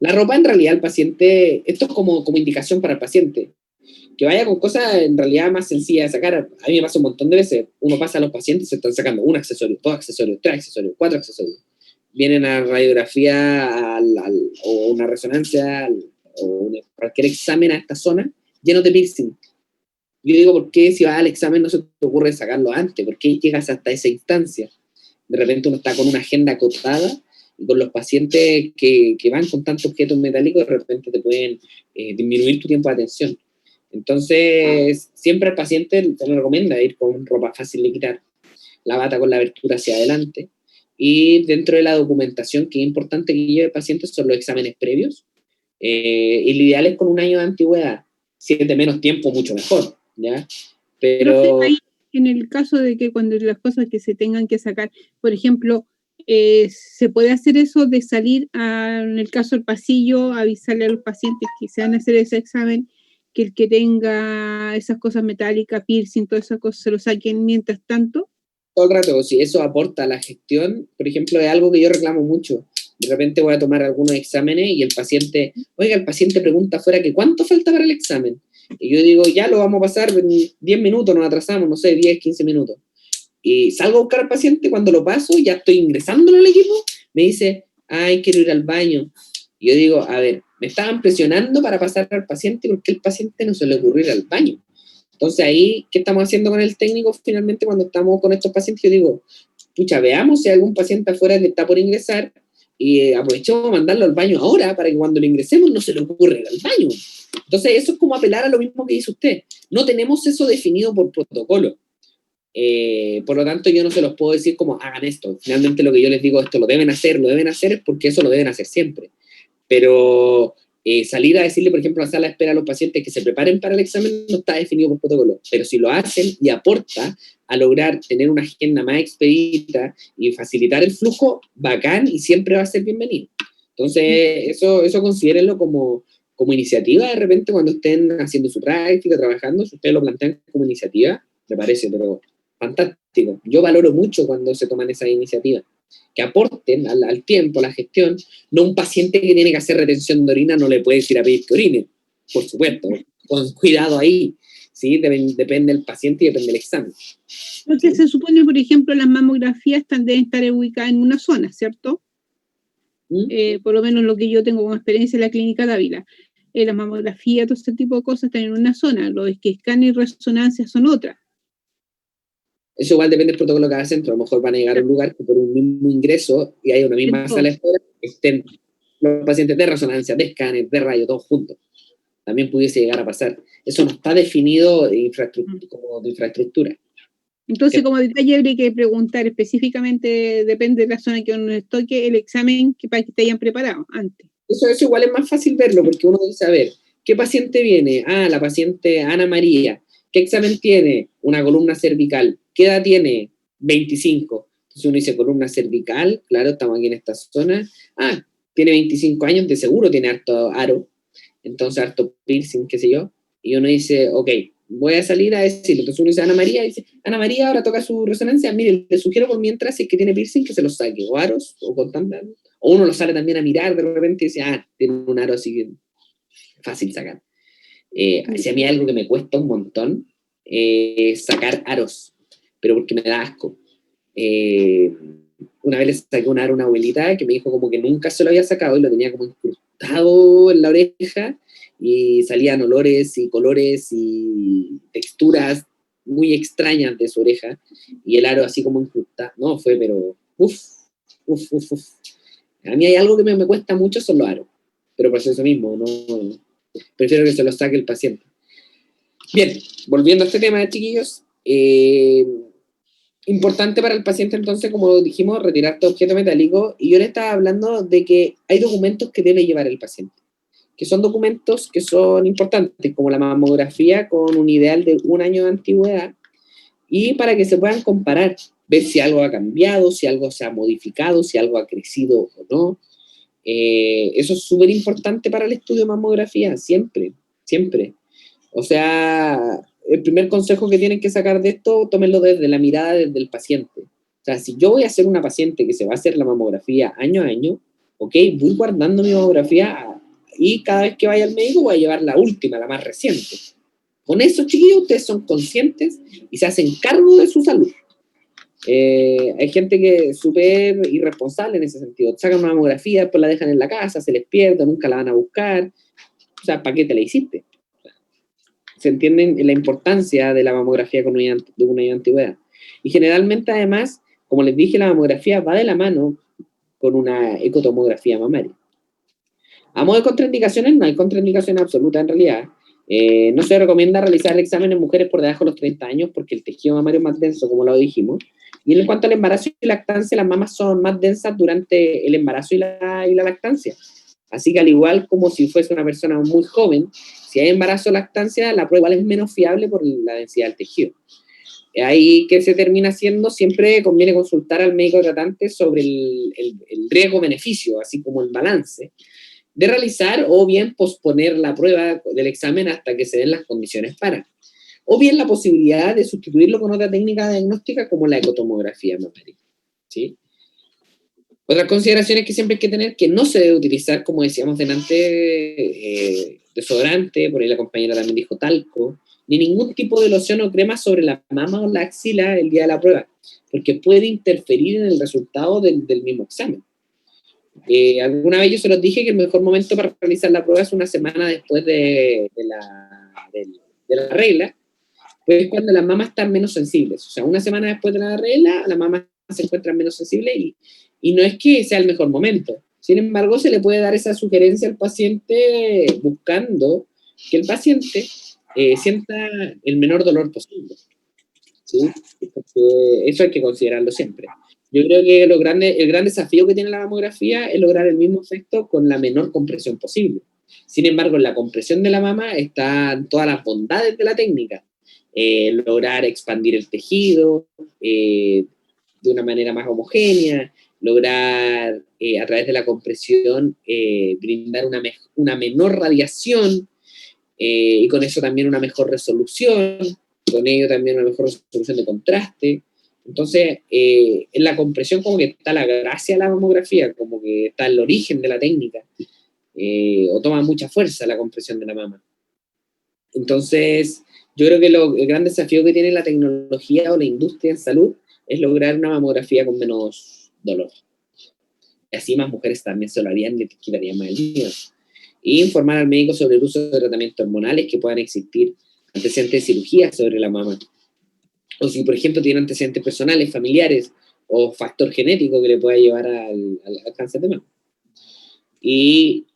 La ropa, en realidad, el paciente, esto es como indicación para el paciente, que vaya con cosas en realidad más sencillas de sacar. A mí me pasa un montón de veces, uno pasa a los pacientes y se están sacando un accesorio, dos accesorios, tres accesorios, cuatro accesorios. Vienen a radiografía o una resonancia o cualquier examen a esta zona lleno de piercing. Yo digo, ¿por qué si vas al examen no se te ocurre sacarlo antes? ¿Por qué llegas hasta esa instancia? De repente uno está con una agenda acotada y con los pacientes que van con tantos objetos metálicos, de repente te pueden disminuir tu tiempo de atención. Entonces, siempre al paciente se le recomienda ir con ropa fácil de quitar, la bata con la abertura hacia adelante, y dentro de la documentación que es importante que lleve el paciente son los exámenes previos, y el ideal es con un año de antigüedad. Si es de menos tiempo, mucho mejor, ¿ya? Pero ahí, en el caso de que cuando las cosas que se tengan que sacar, por ejemplo, se puede hacer eso de salir en el caso del pasillo, avisarle a los pacientes que se van a hacer ese examen, que el que tenga esas cosas metálicas, piercing, todas esas cosas, se lo saquen mientras tanto. Todo el rato, si eso aporta a la gestión, por ejemplo, es algo que yo reclamo mucho. De repente voy a tomar algunos exámenes y el paciente pregunta afuera que ¿cuánto falta para el examen? Y yo digo, ya lo vamos a pasar en 10 minutos, nos atrasamos, no sé, 10, 15 minutos. Y salgo a buscar al paciente, cuando lo paso, ya estoy ingresándolo al equipo, me dice, ay, quiero ir al baño. Y yo digo, a ver, me estaban presionando para pasar al paciente porque el paciente no se le ocurrió ir al baño. Entonces ahí, ¿qué estamos haciendo con el técnico finalmente cuando estamos con estos pacientes? Yo digo, pucha, veamos si hay algún paciente afuera que está por ingresar y aprovechemos a mandarlo al baño ahora para que cuando lo ingresemos no se le ocurra ir al baño. Entonces eso es como apelar a lo mismo que dice usted. No tenemos eso definido por protocolo. Por lo tanto, yo no se los puedo decir como hagan esto. Finalmente lo que yo les digo, esto lo deben hacer es porque eso lo deben hacer siempre. Pero salir a decirle, por ejemplo, a la sala de espera a los pacientes que se preparen para el examen no está definido por protocolo. Pero si lo hacen y aporta a lograr tener una agenda más expedita y facilitar el flujo, bacán y siempre va a ser bienvenido. Entonces, eso considérenlo como iniciativa de repente cuando estén haciendo su práctica, trabajando, si ustedes lo plantean como iniciativa, me parece, pero fantástico. Yo valoro mucho cuando se toman esas iniciativas, que aporten al tiempo, a la gestión. No un paciente que tiene que hacer retención de orina no le puedes ir a pedir que orine, por supuesto, con cuidado ahí, ¿sí? Depende del paciente y depende del examen. Entonces se supone, por ejemplo, las mamografías deben estar ubicadas en una zona, ¿cierto? Por lo menos lo que yo tengo como experiencia en la clínica de Ávila. Las mamografías, todo este tipo de cosas están en una zona, los que escáner y resonancia son otras. Eso igual depende del protocolo de cada centro. A lo mejor van a llegar a un lugar que por un mismo ingreso y hay una misma sala de espera, estén los pacientes de resonancia, de escáner, de rayo, todos juntos. También pudiese llegar a pasar. Eso no está definido como de infraestructura. Entonces, como detalle, habría que preguntar específicamente, depende de la zona que uno les toque, el examen para que te hayan preparado antes. Eso igual es más fácil verlo, porque uno dice, a ver, ¿qué paciente viene? Ah, la paciente Ana María. ¿Qué examen tiene? Una columna cervical. ¿Qué edad tiene? 25. Entonces uno dice columna cervical, claro, estamos aquí en esta zona. Ah, tiene 25 años, de seguro tiene harto aro, entonces harto piercing, qué sé yo. Y uno dice, ok, voy a salir a decirle. Entonces uno dice Ana María, dice, Ana María ahora toca su resonancia. Mire, le sugiero por mientras, si es que tiene piercing, que se los saque, o aros, o con tanta. O uno lo sale también a mirar de repente y dice, ah, tiene un aro así que fácil sacar. Si a mí algo que me cuesta un montón sacar aros, pero porque me da asco. Una vez le saqué un aro a una abuelita que me dijo como que nunca se lo había sacado y lo tenía como incrustado en la oreja y salían olores y colores y texturas muy extrañas de su oreja y el aro así como incrustado. No, fue pero uff. A mí hay algo que me cuesta mucho, son los aros, pero por eso mismo, no, prefiero que se los saque el paciente. Bien, volviendo a este tema, chiquillos, importante para el paciente entonces, como dijimos, retirar todo objeto metálico, y yo le estaba hablando de que hay documentos que debe llevar el paciente, que son documentos que son importantes, como la mamografía con un ideal de 1 año de antigüedad, y para que se puedan comparar, ver si algo ha cambiado, si algo se ha modificado, si algo ha crecido o no. Eso es súper importante para el estudio de mamografía, siempre. O sea, el primer consejo que tienen que sacar de esto, tómenlo desde la mirada del paciente. O sea, si yo voy a hacer una paciente que se va a hacer la mamografía año a año, ok, voy guardando mi mamografía y cada vez que vaya al médico voy a llevar la última, la más reciente. Con eso, chiquillos, ustedes son conscientes y se hacen cargo de su salud. Hay gente que es súper irresponsable en ese sentido. Sacan una mamografía, después la dejan en la casa, se les pierde, nunca la van a buscar. O sea, ¿para qué te la hiciste? Se entiende la importancia de la mamografía con un año de antigüedad. Y generalmente, además, como les dije, la mamografía va de la mano con una ecotomografía mamaria. A modo de contraindicaciones, no hay contraindicaciones absolutas en realidad. No se recomienda realizar el examen en mujeres por debajo de los 30 años porque el tejido mamario es más denso, como lo dijimos. Y en cuanto al embarazo y lactancia, las mamas son más densas durante el embarazo y la lactancia. Así que al igual como si fuese una persona muy joven, si hay embarazo o lactancia, la prueba es menos fiable por la densidad del tejido. Ahí que se termina haciendo, siempre conviene consultar al médico tratante sobre el riesgo-beneficio, así como el balance, de realizar o bien posponer la prueba del examen hasta que se den las condiciones para. O bien la posibilidad de sustituirlo con otra técnica diagnóstica como la ecotomografía mamaria. ¿Sí? Otras consideraciones que siempre hay que tener, que no se debe utilizar, como decíamos delante, desodorante, por ahí la compañera también dijo talco, ni ningún tipo de loción o crema sobre la mama o la axila el día de la prueba, porque puede interferir en el resultado del mismo examen. Alguna vez yo se los dije que el mejor momento para realizar la prueba es una semana después de la regla, pues cuando las mamás están menos sensibles. O sea, una semana después de la regla, las mamás se encuentran menos sensibles y no es que sea el mejor momento. Sin embargo, se le puede dar esa sugerencia al paciente buscando que el paciente sienta el menor dolor posible. ¿Sí? Porque eso hay que considerarlo siempre. Yo creo que el gran desafío que tiene la mamografía es lograr el mismo efecto con la menor compresión posible. Sin embargo, en la compresión de la mama están todas las bondades de la técnica. Lograr expandir el tejido de una manera más homogénea, lograr a través de la compresión brindar una menor radiación y con eso también una mejor resolución, con ello también una mejor resolución de contraste. Entonces, en la compresión como que está la gracia de la mamografía, como que está el origen de la técnica, o toma mucha fuerza la compresión de la mama. Entonces, yo creo que el gran desafío que tiene la tecnología o la industria en salud es lograr una mamografía con menos dolor. Y así más mujeres también se lo harían y quitarían más el miedo. Y informar al médico sobre el uso de tratamientos hormonales que puedan existir, antecedentes de cirugía sobre la mama. O si, por ejemplo, tiene antecedentes personales, familiares o factor genético que le pueda llevar al cáncer de mama. Y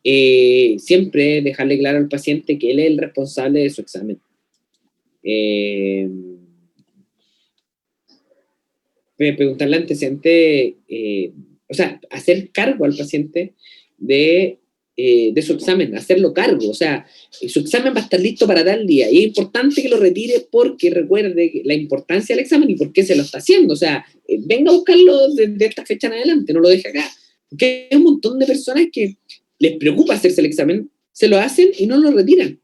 siempre dejarle claro al paciente que él es el responsable de su examen. Preguntarle al antecedente, o sea, hacer cargo al paciente de su examen, hacerlo cargo, o sea, su examen va a estar listo para tal día, y es importante que lo retire porque recuerde la importancia del examen y por qué se lo está haciendo, o sea, venga a buscarlo desde esta fecha en adelante, no lo deje acá, porque hay un montón de personas que les preocupa hacerse el examen, se lo hacen y no lo retiran.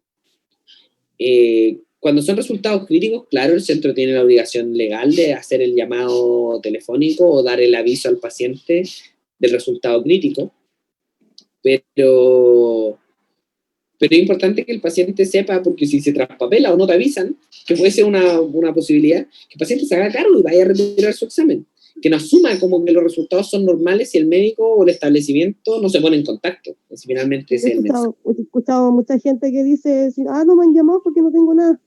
Cuando son resultados críticos, claro, el centro tiene la obligación legal de hacer el llamado telefónico o dar el aviso al paciente del resultado crítico, pero es importante que el paciente sepa, porque si se traspapela o no te avisan, que puede ser una posibilidad, que el paciente se haga cargo y vaya a retirar su examen, que no asuma como que los resultados son normales si el médico o el establecimiento no se pone en contacto. Pues finalmente es el mensaje. He escuchado mucha gente que dice, no me han llamado porque no tengo nada.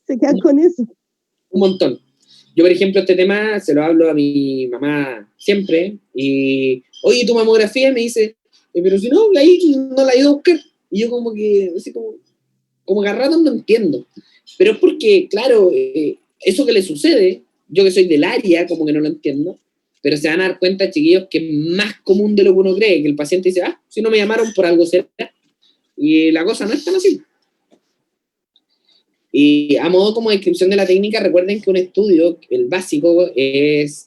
Se quedan con eso. Un montón. Yo, por ejemplo, este tema se lo hablo a mi mamá siempre, y, oye, tu mamografía, me dice, pero si no, ahí no la he ido a buscar. Y yo como que, así como agarrado no entiendo. Pero es porque, claro, eso que le sucede, yo que soy del área, como que no lo entiendo, pero se van a dar cuenta, chiquillos, que es más común de lo que uno cree, que el paciente dice, si no me llamaron por algo será, y la cosa no es tan así. Y a modo como descripción de la técnica, recuerden que un estudio, el básico,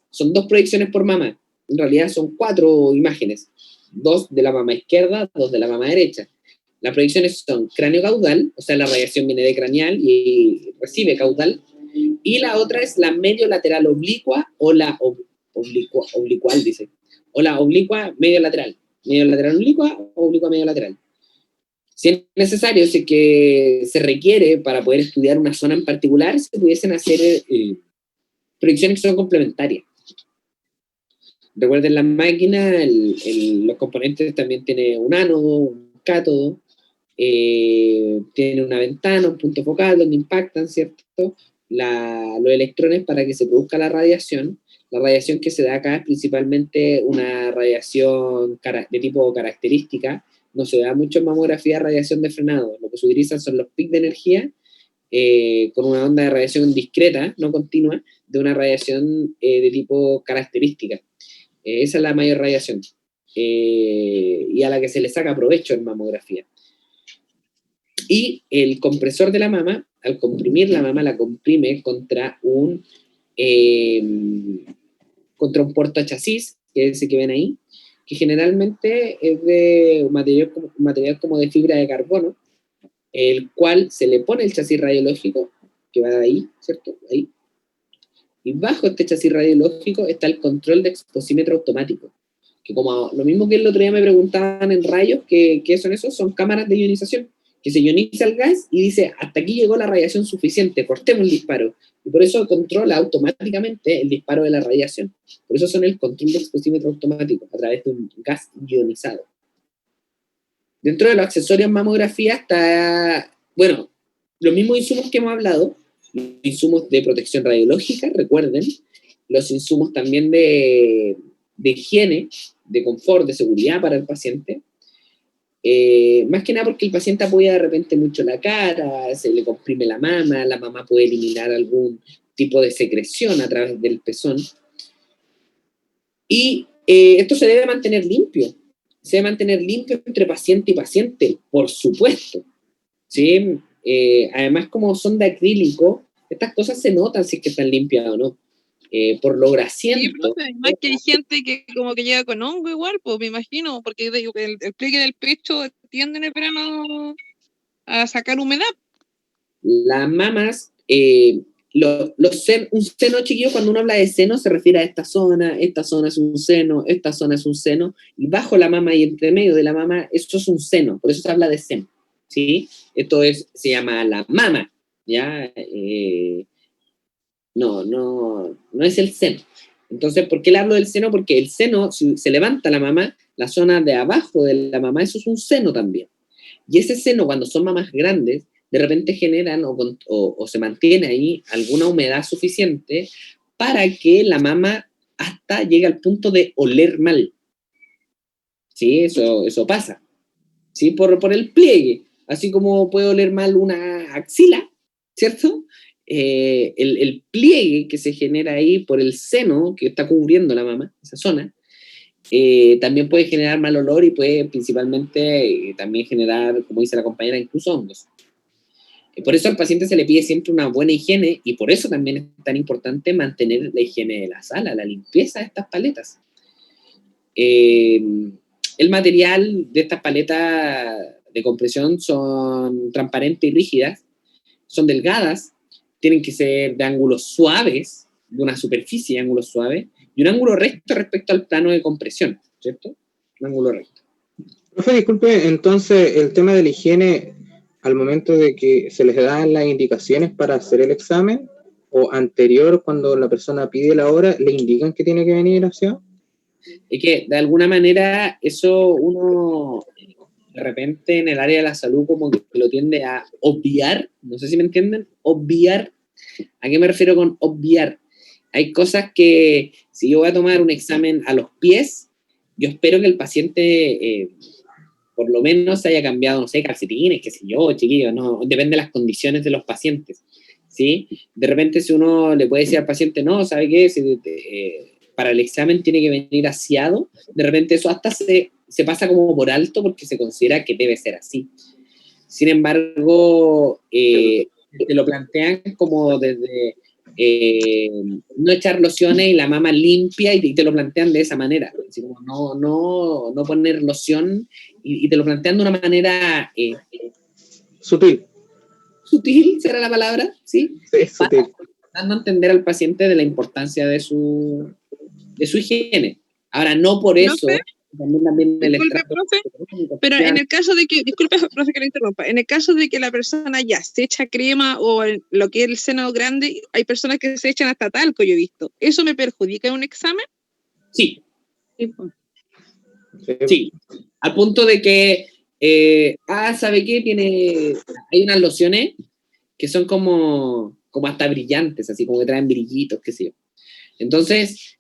son 2 proyecciones por mama. En realidad son 4 imágenes, 2 de la mama izquierda, 2 de la mama derecha. Las proyecciones son cráneo caudal, o sea, la radiación viene de craneal y recibe caudal, y la otra es la medio lateral oblicua o la oblicual, dice, o la oblicua medio lateral oblicua o oblicua medio lateral. Si es necesario, si que se requiere para poder estudiar una zona en particular, se pudiesen hacer proyecciones que son complementarias. Recuerden, la máquina, los componentes también tiene un ánodo, un cátodo, tiene una ventana, un punto focal donde impactan, ¿cierto? Los electrones para que se produzca la radiación. La radiación que se da acá es principalmente una radiación de tipo característica. No se da mucho en mamografía radiación de frenado. Lo que se utilizan son los picos de energía con una onda de radiación discreta, no continua, de una radiación de tipo característica. Esa es la mayor radiación y a la que se le saca provecho en mamografía. Y el compresor de la mama, al comprimir la mama, la comprime contra un portachasis, que es ese que ven ahí, que generalmente es de un material como de fibra de carbono, el cual se le pone el chasis radiológico, que va de ahí, ¿cierto? Ahí. Y bajo este chasis radiológico está el control de exposímetro automático, que como lo mismo que el otro día me preguntaban en rayos, ¿qué son esos? Son cámaras de ionización, que se ioniza el gas y dice, hasta aquí llegó la radiación suficiente, cortemos el disparo. Y por eso controla automáticamente el disparo de la radiación. Por eso son el control de exposímetro automático, a través de un gas ionizado. Dentro de los accesorios en mamografía está, bueno, los mismos insumos que hemos hablado, los insumos de protección radiológica, recuerden, los insumos también de higiene, de confort, de seguridad para el paciente. Más que nada porque el paciente apoya de repente mucho la cara, se le comprime la mamá puede eliminar algún tipo de secreción a través del pezón. Y esto se debe mantener limpio. Se debe mantener limpio entre paciente y paciente, por supuesto. ¿Sí? Además, como son de acrílico, estas cosas se notan si es que están limpias o no. Por lo grasiento. Sí, profe, además que hay gente que como que llega con hongo igual, pues me imagino, porque el pliegue del pecho tiende en el verano a sacar humedad. Las mamas, un seno chiquillo, cuando uno habla de seno, se refiere a esta zona es un seno, esta zona es un seno, y bajo la mama y entre medio de la mama, eso es un seno, por eso se habla de seno, ¿sí? Esto se llama la mama, ¿ya? No es el seno. Entonces, ¿por qué le hablo del seno? Porque el seno, si se levanta la mama, la zona de abajo de la mama, eso es un seno también. Y ese seno, cuando son mamas grandes, de repente generan o se mantiene ahí alguna humedad suficiente para que la mama hasta llegue al punto de oler mal. ¿Sí? Eso pasa. ¿Sí? Por el pliegue. Así como puede oler mal una axila, ¿cierto? El pliegue que se genera ahí por el seno que está cubriendo la mama, esa zona, también puede generar mal olor y puede principalmente también generar, como dice la compañera, incluso hongos. Por eso al paciente se le pide siempre una buena higiene y por eso también es tan importante mantener la higiene de la sala, la limpieza de estas paletas. El material de estas paletas de compresión son transparentes y rígidas, son delgadas, tienen que ser de ángulos suaves, de una superficie de ángulos suaves, y un ángulo recto respecto al plano de compresión, ¿cierto? Un ángulo recto. Profe, disculpe, entonces el tema de la higiene, al momento de que se les dan las indicaciones para hacer el examen, o anterior, cuando la persona pide la hora, ¿le indican que tiene que venir hacia? Es que, de alguna manera, eso uno, de repente, en el área de la salud, como que lo tiende a obviar, no sé si me entienden, obviar. ¿A qué me refiero con obviar? Hay cosas que, si yo voy a tomar un examen a los pies, yo espero que el paciente, por lo menos, haya cambiado, no sé, calcetines, qué sé yo, chiquillos, no, depende de las condiciones de los pacientes, ¿sí? De repente, si uno le puede decir al paciente, no, ¿sabe qué? Para el examen tiene que venir aseado, de repente eso hasta se pasa como por alto porque se considera que debe ser así. Sin embargo, te lo plantean como desde no echar lociones y la mama limpia y te lo plantean de esa manera, así como no poner loción y te lo plantean de una manera sutil será la palabra, ¿sí? Sí, sutil. Dando a entender al paciente de la importancia de su higiene. Ahora, no por eso también el Disculpe, estrato, profe, pero en el caso de que, disculpe, profe, que lo interrumpa, en el caso de que la persona ya se echa crema o lo que es el seno grande, hay personas que se echan hasta talco, yo he visto. ¿Eso me perjudica en un examen? Sí. Sí. Al punto de que, ¿sabe qué? Hay unas lociones que son como hasta brillantes, así como que traen brillitos, qué sé yo. Entonces,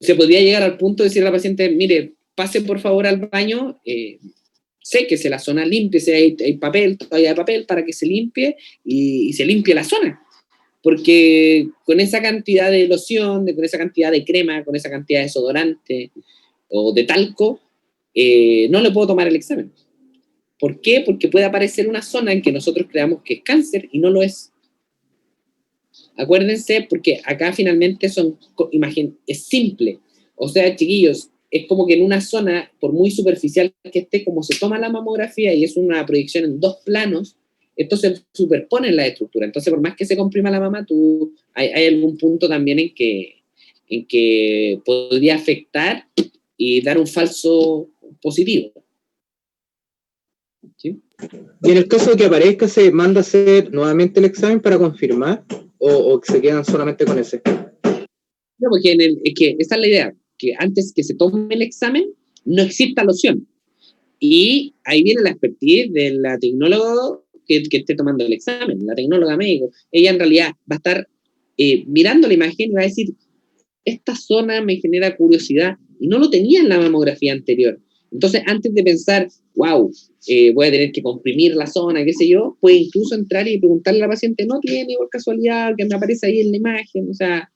se podría llegar al punto de decirle al paciente, mire, pase por favor al baño, séquese la zona, límpiese, hay papel, todavía hay papel para que se limpie y se limpie la zona. Porque con esa cantidad de loción, con esa cantidad de crema, con esa cantidad de desodorante o de talco, no le puedo tomar el examen. ¿Por qué? Porque puede aparecer una zona en que nosotros creamos que es cáncer y no lo es. Acuérdense, porque acá finalmente es simple. O sea, chiquillos, es como que en una zona, por muy superficial que esté, como se toma la mamografía y es una proyección en dos planos, esto se superpone en la estructura. Entonces, por más que se comprima la mama, hay algún punto también en que podría afectar y dar un falso positivo. ¿Sí? Y en el caso de que aparezca, ¿se manda a hacer nuevamente el examen para confirmar o se quedan solamente con ese? No, porque es que esa es la idea, que antes que se tome el examen, no exista la opción. Y ahí viene la expertise de la tecnóloga que esté tomando el examen, la tecnóloga médico. Ella en realidad va a estar mirando la imagen y va a decir, esta zona me genera curiosidad, y no lo tenía en la mamografía anterior. Entonces, antes de pensar, wow, voy a tener que comprimir la zona, qué sé yo, puede incluso entrar y preguntarle a la paciente, no tiene por casualidad que me aparece ahí en la imagen, o sea,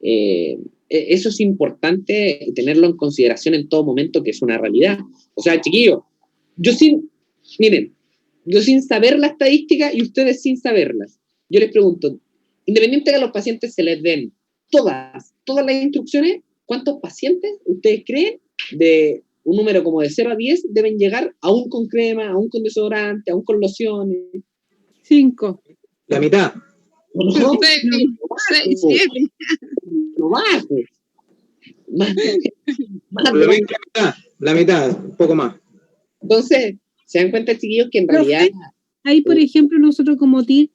eso es importante tenerlo en consideración en todo momento, que es una realidad. O sea, chiquillos, miren, yo sin saber la estadística y ustedes sin saberlas, yo les pregunto, independiente de que a los pacientes se les den todas las instrucciones, ¿cuántos pacientes ustedes creen de un número como de 0 a 10 deben llegar aún con crema, aún con desodorante, aún con lociones? 5. La mitad. No, 6, 7. no bajo. Más La mitad, un poco más. Entonces, se dan cuenta, chiquillos, que en Profe, realidad... Ahí, por ejemplo, nosotros como TIR,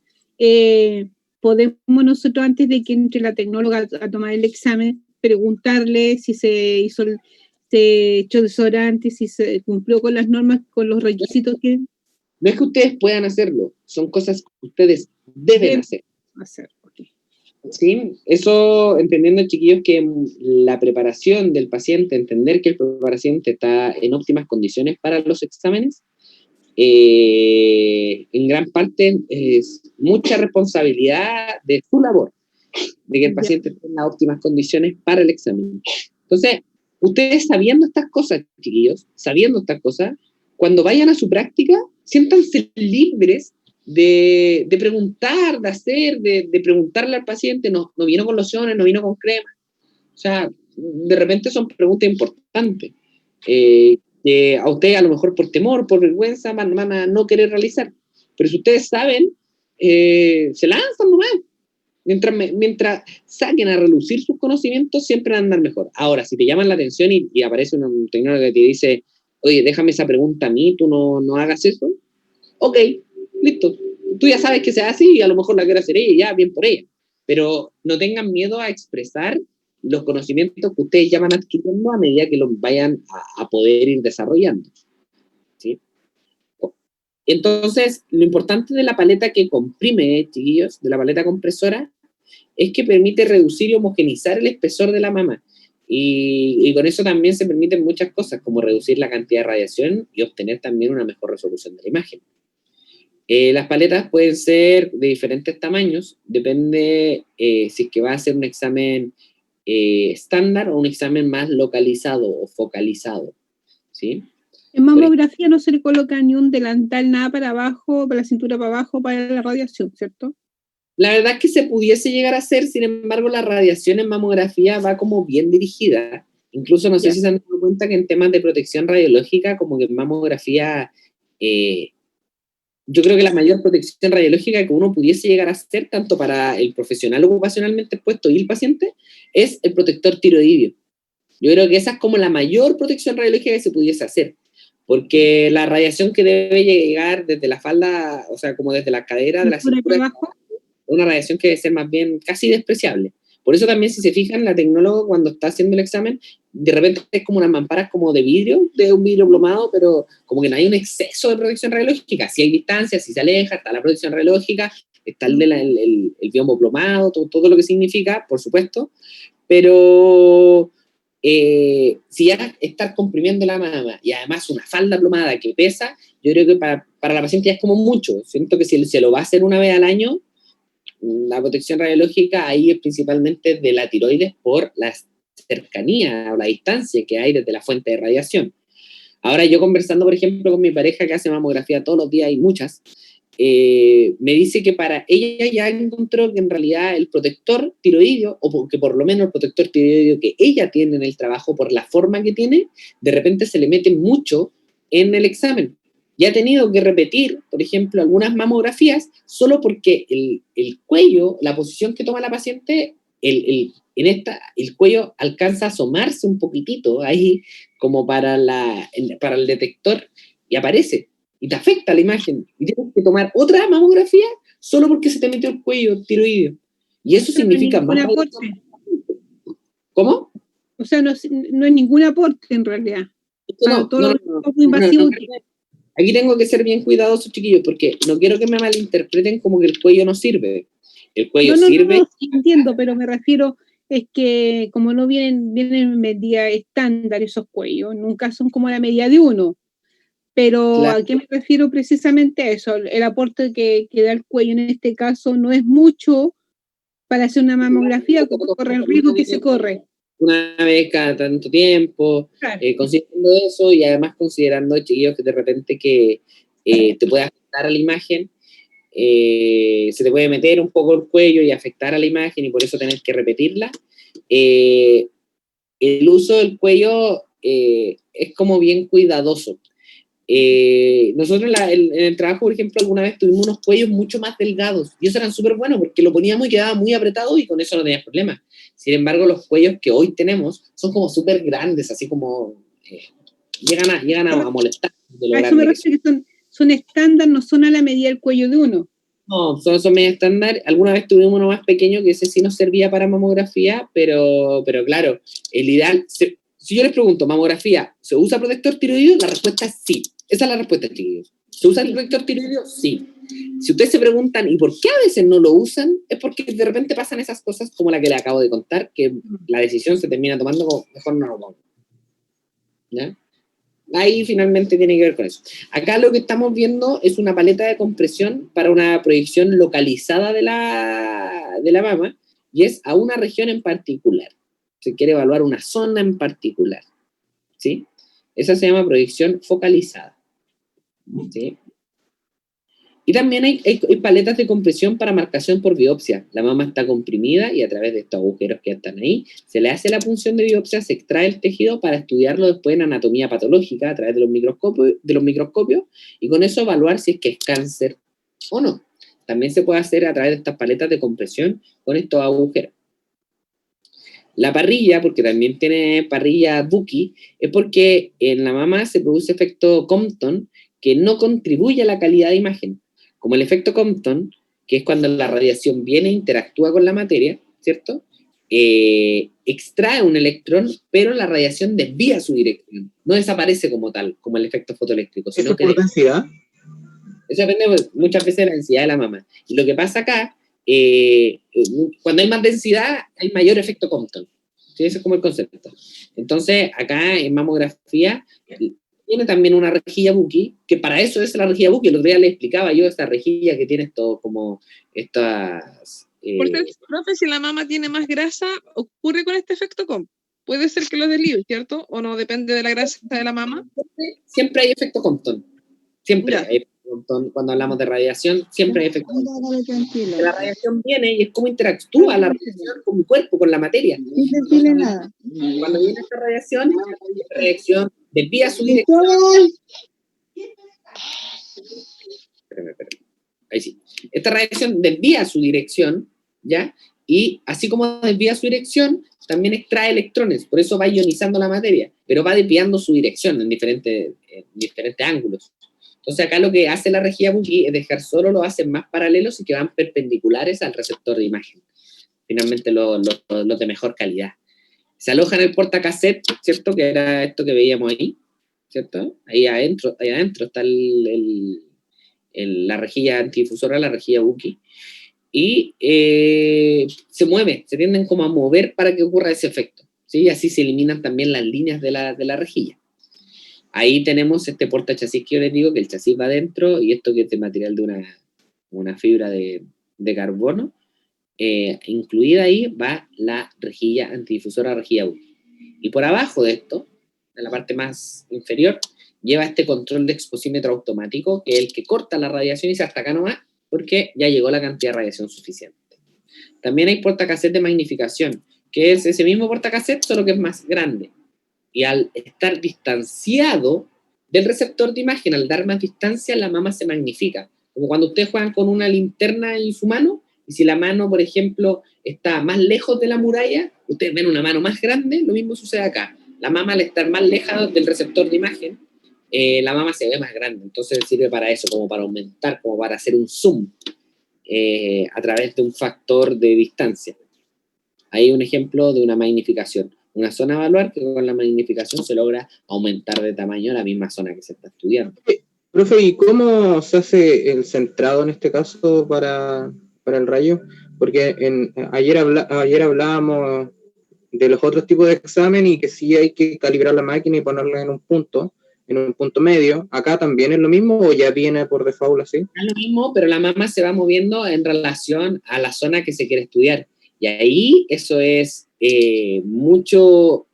podemos nosotros, antes de que entre la tecnóloga a tomar el examen, preguntarle si se echó desodorante, si se cumplió con las normas, con los requisitos que No es que ustedes puedan hacerlo, son cosas que ustedes deben hacer. Okay. ¿Sí? Eso, entendiendo, chiquillos, que la preparación del paciente, entender que el paciente está en óptimas condiciones para los exámenes, en gran parte es mucha responsabilidad de su labor, de que el paciente esté en las óptimas condiciones para el examen. Entonces, ustedes sabiendo estas cosas, chiquillos, sabiendo estas cosas, cuando vayan a su práctica, siéntanse libres de preguntar, de hacer, de preguntarle al paciente, no vino con lociones, no vino con crema. O sea, de repente son preguntas importantes. Que a ustedes a lo mejor por temor, por vergüenza, van a no querer realizar. Pero si ustedes saben, se lanzan nomás. Mientras saquen a relucir sus conocimientos, siempre van a andar mejor. Ahora, si te llaman la atención y aparece un tecnólogo que te dice, oye, déjame esa pregunta a mí, tú no hagas eso, ok, listo. Tú ya sabes que sea así y a lo mejor la quiere hacer ella, ya, bien por ella. Pero no tengan miedo a expresar los conocimientos que ustedes ya van adquiriendo a medida que los vayan a poder ir desarrollando. ¿Sí? Entonces, lo importante de la paleta que comprime, chiquillos, de la paleta compresora, es que permite reducir y homogenizar el espesor de la mama. Y con eso también se permiten muchas cosas, como reducir la cantidad de radiación y obtener también una mejor resolución de la imagen. Las paletas pueden ser de diferentes tamaños, depende si es que va a ser un examen estándar o un examen más localizado o focalizado, ¿sí? En mamografía no se le coloca ni un delantal, nada para abajo, para la cintura para abajo, para la radiación, ¿cierto? La verdad es que se pudiese llegar a hacer, sin embargo, la radiación en mamografía va como bien dirigida. Incluso no sé si se han dado cuenta que en temas de protección radiológica, como que en mamografía, yo creo que la mayor protección radiológica que uno pudiese llegar a hacer, tanto para el profesional ocupacionalmente expuesto y el paciente, es el protector tiroideo. Yo creo que esa es como la mayor protección radiológica que se pudiese hacer, porque la radiación que debe llegar desde la falda, o sea, como desde la cadera, de la cintura, una radiación que debe ser más bien casi despreciable. Por eso también, si se fijan, la tecnóloga cuando está haciendo el examen, de repente es como unas mamparas como de vidrio, de un vidrio plomado, pero como que no hay un exceso de protección radiológica. Si hay distancia, si se aleja, está la protección radiológica, está el biombo plomado, todo lo que significa, por supuesto, pero si ya estar comprimiendo la mama y además una falda plomada que pesa, yo creo que para la paciente ya es como mucho. Siento que si se lo va a hacer una vez al año, la protección radiológica ahí es principalmente de la tiroides por la cercanía o la distancia que hay desde la fuente de radiación. Ahora yo conversando, por ejemplo, con mi pareja que hace mamografía todos los días y muchas, me dice que para ella ya encontró que en realidad el protector tiroideo, o que por lo menos el protector tiroideo que ella tiene en el trabajo por la forma que tiene, de repente se le mete mucho en el examen. Y ha tenido que repetir, por ejemplo, algunas mamografías solo porque el cuello, la posición que toma la paciente, el cuello alcanza a asomarse un poquitito ahí como para el detector y aparece. y te afecta la imagen, y tienes que tomar otra mamografía solo porque se te metió el cuello tiroideo. Y eso significa más... ¿Cómo? O sea, no es ningún aporte en realidad. No, Poco invasivo. Aquí tengo que ser bien cuidadoso, chiquillos, porque no quiero que me malinterpreten como que el cuello no sirve. El cuello sirve. No, sí entiendo, pero me refiero es que como no vienen en medida estándar esos cuellos, nunca son como la medida de uno. Pero claro. ¿a qué me refiero precisamente a eso? El aporte que da el cuello en este caso no es mucho para hacer una mamografía, como corre el riesgo que se corre. Una vez cada tanto tiempo, claro. Considerando eso y además considerando, chiquillos, que de repente que te puede afectar a la imagen, se te puede meter un poco el cuello y afectar a la imagen y por eso tenés que repetirla. El uso del cuello es como bien cuidadoso. Nosotros en el trabajo, por ejemplo, alguna vez tuvimos unos cuellos mucho más delgados y eso eran súper buenos porque lo poníamos y quedaba muy apretado y con eso no tenías problema. Sin embargo, los cuellos que hoy tenemos son como súper grandes, así como llegan a molestar. A eso me refiero que son estándar, no son a la medida del cuello de uno. No, son medio estándar. Alguna vez tuvimos uno más pequeño que ese sí nos servía para mamografía, pero claro, el ideal... Si yo les pregunto, mamografía, ¿se usa protector tiroideo? La respuesta es sí. Esa es la respuesta, chiquillos. ¿Se usa el protector tiroideo? Sí. Si ustedes se preguntan, ¿y por qué a veces no lo usan? Es porque de repente pasan esas cosas como la que le acabo de contar, que la decisión se termina tomando como, mejor no lo pongo. ¿Ya? Ahí finalmente tiene que ver con eso. Acá lo que estamos viendo es una paleta de compresión para una proyección localizada de la mama, y es a una región en particular. Se quiere evaluar una zona en particular, ¿sí? Esa se llama proyección focalizada, ¿sí? Y también hay paletas de compresión para marcación por biopsia. La mama está comprimida y a través de estos agujeros que están ahí, se le hace la punción de biopsia, se extrae el tejido para estudiarlo después en anatomía patológica a través de los microscopios y con eso evaluar si es que es cáncer o no. También se puede hacer a través de estas paletas de compresión con estos agujeros. La parrilla, porque también tiene parrilla Bucky, es porque en la mama se produce efecto Compton que no contribuye a la calidad de imagen. Como el efecto Compton, que es cuando la radiación viene e interactúa con la materia, ¿cierto? Extrae un electrón, pero la radiación desvía su dirección. No desaparece como tal, como el efecto fotoeléctrico. Sino ¿Eso por densidad? Eso depende muchas veces de la densidad de la mama. Y lo que pasa acá, cuando hay más densidad, hay mayor efecto Compton. ¿Sí? Ese es como el concepto. Entonces, acá en mamografía tiene también una rejilla Bucky, que para eso es la rejilla Bucky. El otro día le explicaba yo esta rejilla que tiene esto, como estas... Porque, profe, si la mama tiene más grasa, ocurre con este efecto Compton. Puede ser que lo deslibe, ¿cierto? ¿O no depende de la grasa de la mama? Siempre hay efecto Compton. Siempre hay efecto Compton. Cuando hablamos de radiación, siempre hay efecto Compton. La radiación viene y es como interactúa la radiación con mi cuerpo, con la materia. Cuando viene esta radiación desvía su dirección. Espérame. Ahí sí. Esta radiación desvía su dirección, ¿ya? Y así como desvía su dirección, también extrae electrones, por eso va ionizando la materia, pero va desviando su dirección en diferentes ángulos. Entonces acá lo que hace la rejilla Bucky es dejar solo los haces más paralelos y que van perpendiculares al receptor de imagen. Finalmente los de mejor calidad. Se aloja en el portacassette, ¿cierto? Que era esto que veíamos ahí, ¿cierto? Ahí adentro está la rejilla antidifusora, la rejilla Bucky. Y se mueve, se tienden como a mover para que ocurra ese efecto, ¿sí? Y así se eliminan también las líneas de la rejilla. Ahí tenemos este portachasis que yo les digo, que el chasis va adentro, y esto que es de material de una fibra de carbono. Incluida ahí va la rejilla antidifusora, rejilla Bucky. Y por abajo de esto, en la parte más inferior, lleva este control de exposímetro automático, que es el que corta la radiación y dice hasta acá nomás, porque ya llegó la cantidad de radiación suficiente. También hay portacassette de magnificación, que es ese mismo portacassette, solo que es más grande. Y al estar distanciado del receptor de imagen, al dar más distancia, la mama se magnifica. Como cuando ustedes juegan con una linterna en su mano, y si la mano, por ejemplo, está más lejos de la muralla, ustedes ven una mano más grande, lo mismo sucede acá. La mama, al estar más lejos del receptor de imagen, la mama se ve más grande, entonces sirve para eso, como para aumentar, como para hacer un zoom a través de un factor de distancia. Ahí un ejemplo de una magnificación. Una zona a evaluar que con la magnificación se logra aumentar de tamaño la misma zona que se está estudiando. Profe, ¿y cómo se hace el centrado en este caso para el rayo? Porque ayer hablábamos de los otros tipos de examen y que sí hay que calibrar la máquina y ponerla en un punto medio. ¿Acá también es lo mismo o ya viene por default así? Es lo mismo, pero la mama se va moviendo en relación a la zona que se quiere estudiar. Y ahí eso es mucho...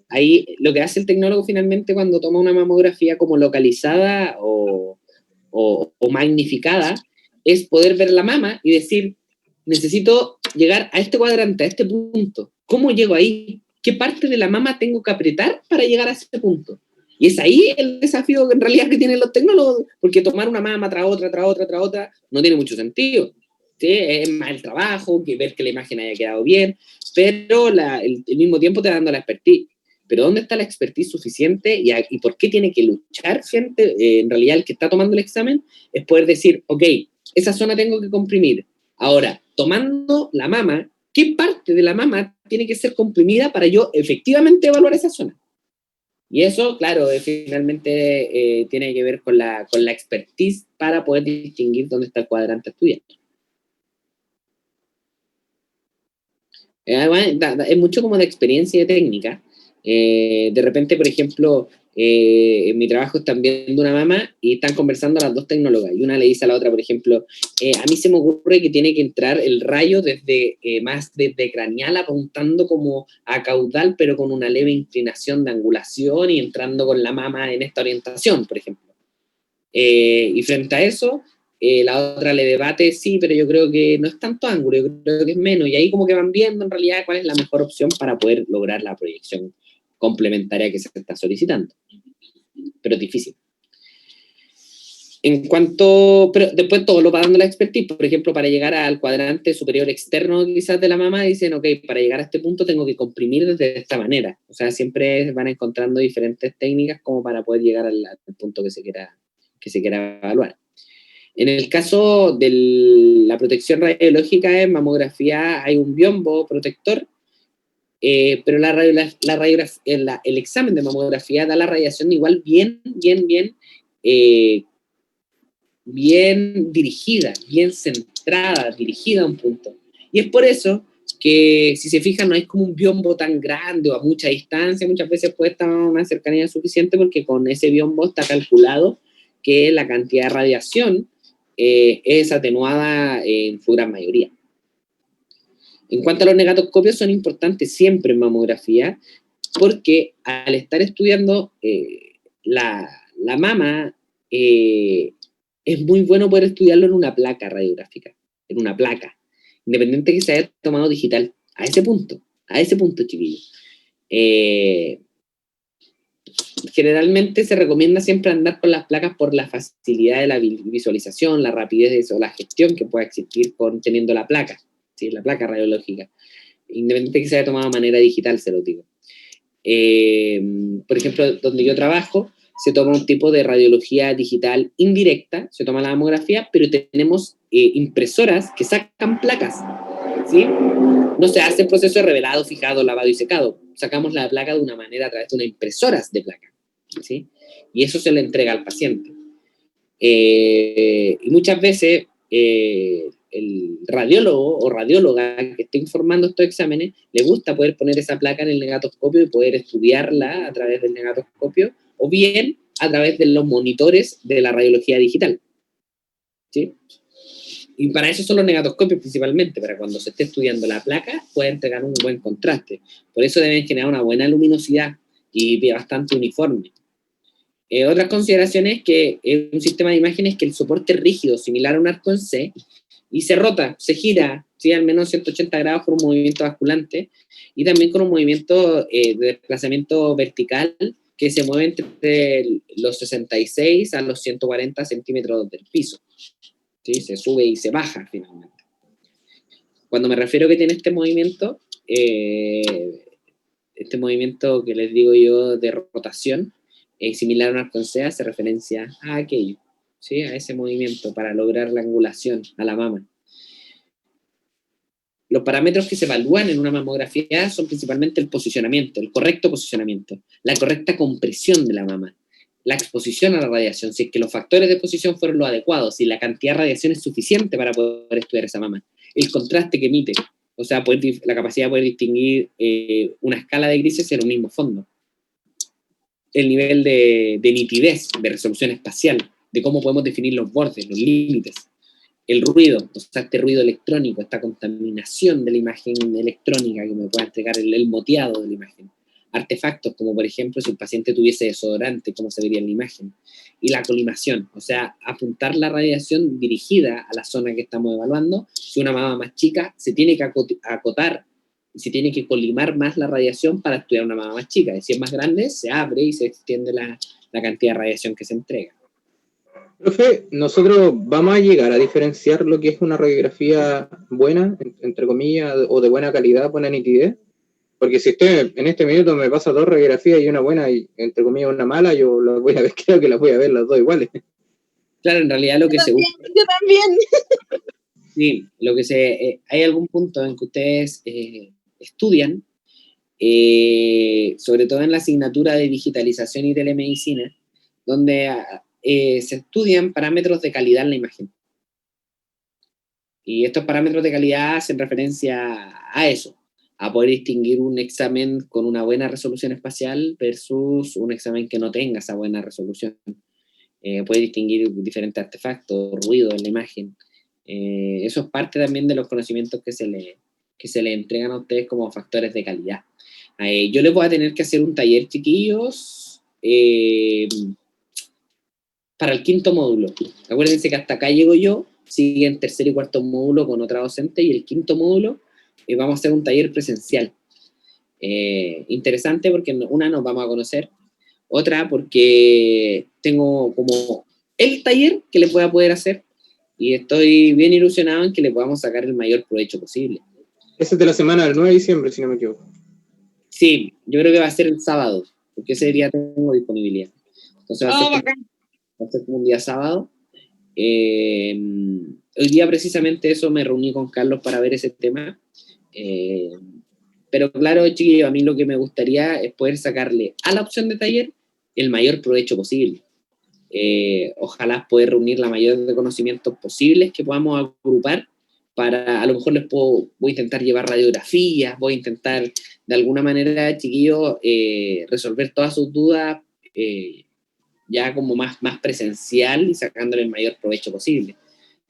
Ahí lo que hace el tecnólogo finalmente cuando toma una mamografía como localizada o magnificada es poder ver la mama y decir, necesito llegar a este cuadrante, a este punto. ¿Cómo llego ahí? ¿Qué parte de la mama tengo que apretar para llegar a ese punto? Y es ahí el desafío en realidad que tienen los tecnólogos, porque tomar una mama tras otra, no tiene mucho sentido. ¿Sí? Es más el trabajo, que ver que la imagen haya quedado bien, pero el mismo tiempo te dando la expertise. Pero ¿dónde está la expertise suficiente y por qué tiene que luchar gente? En realidad el que está tomando el examen es poder decir, ok, esa zona tengo que comprimir. Ahora, tomando la mama, ¿qué parte de la mama tiene que ser comprimida para yo efectivamente evaluar esa zona? Y eso, claro, finalmente tiene que ver con la expertise para poder distinguir dónde está el cuadrante estudiante. Es mucho como de experiencia y de técnica. De repente, por ejemplo, en mi trabajo están viendo una mama y están conversando las dos tecnólogas, y una le dice a la otra, por ejemplo, a mí se me ocurre que tiene que entrar el rayo más desde craneal, apuntando como a caudal, pero con una leve inclinación de angulación y entrando con la mama en esta orientación, por ejemplo. Y frente a eso, la otra le debate, sí, pero yo creo que no es tanto ángulo, yo creo que es menos, y ahí como que van viendo en realidad cuál es la mejor opción para poder lograr la proyección complementaria que se está solicitando. Pero es difícil. Pero después todo lo va dando la expertise. Por ejemplo, para llegar al cuadrante superior externo quizás de la mama, dicen, ok, para llegar a este punto tengo que comprimir desde esta manera. O sea, siempre van encontrando diferentes técnicas como para poder llegar al punto que se quiera evaluar. En el caso de la protección radiológica en mamografía hay un biombo protector, pero el examen de mamografía da la radiación igual bien dirigida, bien centrada, dirigida a un punto. Y es por eso que, si se fijan, no hay como un biombo tan grande o a mucha distancia, muchas veces puede estar a una cercanía suficiente porque con ese biombo está calculado que la cantidad de radiación es atenuada en su gran mayoría. En cuanto a los negatoscopios, son importantes siempre en mamografía porque al estar estudiando la mama, es muy bueno poder estudiarlo en una placa radiográfica, en una placa, independiente que se haya tomado digital, a ese punto, chiquillos. Generalmente se recomienda siempre andar con las placas por la facilidad de la visualización, la rapidez o la gestión que pueda existir teniendo la placa, ¿sí? La placa radiológica, independiente que se haya tomado de manera digital, se lo digo. Por ejemplo, donde yo trabajo, se toma un tipo de radiología digital indirecta, se toma la mamografía, pero tenemos impresoras que sacan placas, ¿sí? No se hace el proceso de revelado, fijado, lavado y secado. Sacamos la placa de una manera a través de unas impresoras de placa, ¿sí? Y eso se le entrega al paciente. Y muchas veces el radiólogo o radióloga que esté informando estos exámenes le gusta poder poner esa placa en el negatoscopio y poder estudiarla a través del negatoscopio o bien a través de los monitores de la radiología digital, ¿sí? Y para eso son los negatoscopios principalmente, para cuando se esté estudiando la placa pueda entregar un buen contraste. Por eso deben generar una buena luminosidad y bastante uniforme. Otras consideraciones que es un sistema de imágenes que el soporte es rígido, similar a un arco en C, y se rota, se gira, ¿sí? Al menos 180 grados con un movimiento basculante, y también con un movimiento de desplazamiento vertical que se mueve entre los 66 a los 140 centímetros del piso. ¿Sí? Se sube y se baja finalmente. Cuando me refiero que tiene este movimiento que les digo yo de rotación, similar a un arco en C hace referencia a aquello, ¿sí? A ese movimiento para lograr la angulación a la mama. Los parámetros que se evalúan en una mamografía son principalmente el posicionamiento, el correcto posicionamiento, la correcta compresión de la mama, la exposición a la radiación, si es que los factores de exposición fueron los adecuados, si la cantidad de radiación es suficiente para poder estudiar esa mama, el contraste que emite, o sea, la capacidad de poder distinguir una escala de grises en un mismo fondo, el nivel de nitidez, de resolución espacial, de cómo podemos definir los bordes, los límites, el ruido, o sea, este ruido electrónico, esta contaminación de la imagen electrónica que me pueda entregar el moteado de la imagen. Artefactos como, por ejemplo, si el paciente tuviese desodorante, cómo se vería en la imagen. Y la colimación, o sea, apuntar la radiación dirigida a la zona que estamos evaluando. Si una mama más chica, se tiene que acotar, se tiene que colimar más la radiación para estudiar una mama más chica. Y si es más grande, se abre y se extiende la cantidad de radiación que se entrega. Profe, nosotros vamos a llegar a diferenciar lo que es una radiografía buena, entre comillas, o de buena calidad, buena nitidez. Porque si usted en este minuto me pasa 2 radiografías y una buena y entre comillas una mala, yo las voy a ver, creo que las voy a ver las 2 iguales. Claro, en realidad lo que se busca... Yo también. Sí, lo que hay algún punto en que ustedes estudian, sobre todo en la asignatura de digitalización y telemedicina, donde se estudian parámetros de calidad en la imagen. Y estos parámetros de calidad hacen referencia a eso, a poder distinguir un examen con una buena resolución espacial versus un examen que no tenga esa buena resolución. Puede distinguir diferentes artefactos, ruido en la imagen. Eso es parte también de los conocimientos que se le entregan a ustedes como factores de calidad. Yo les voy a tener que hacer un taller, chiquillos, para el 5º módulo. Acuérdense que hasta acá llego yo, sigue en 3er y 4º módulo con otra docente, y el 5º módulo vamos a hacer un taller presencial. Interesante porque una nos vamos a conocer, otra porque tengo como el taller que les voy a poder hacer y estoy bien ilusionado en que le podamos sacar el mayor provecho posible. Ese es de la semana del 9 de diciembre, si no me equivoco. Sí, yo creo que va a ser el sábado, porque ese día tengo disponibilidad. Entonces va a ser como un día sábado. Hoy día precisamente eso me reuní con Carlos para ver ese tema. Pero claro, chiquillos, a mí lo que me gustaría es poder sacarle a la opción de taller el mayor provecho posible. Ojalá poder reunir la mayor de conocimientos posibles que podamos agrupar para, a lo mejor voy a intentar llevar radiografías, voy a intentar de alguna manera, chiquillos, resolver todas sus dudas ya como más presencial y sacándole el mayor provecho posible.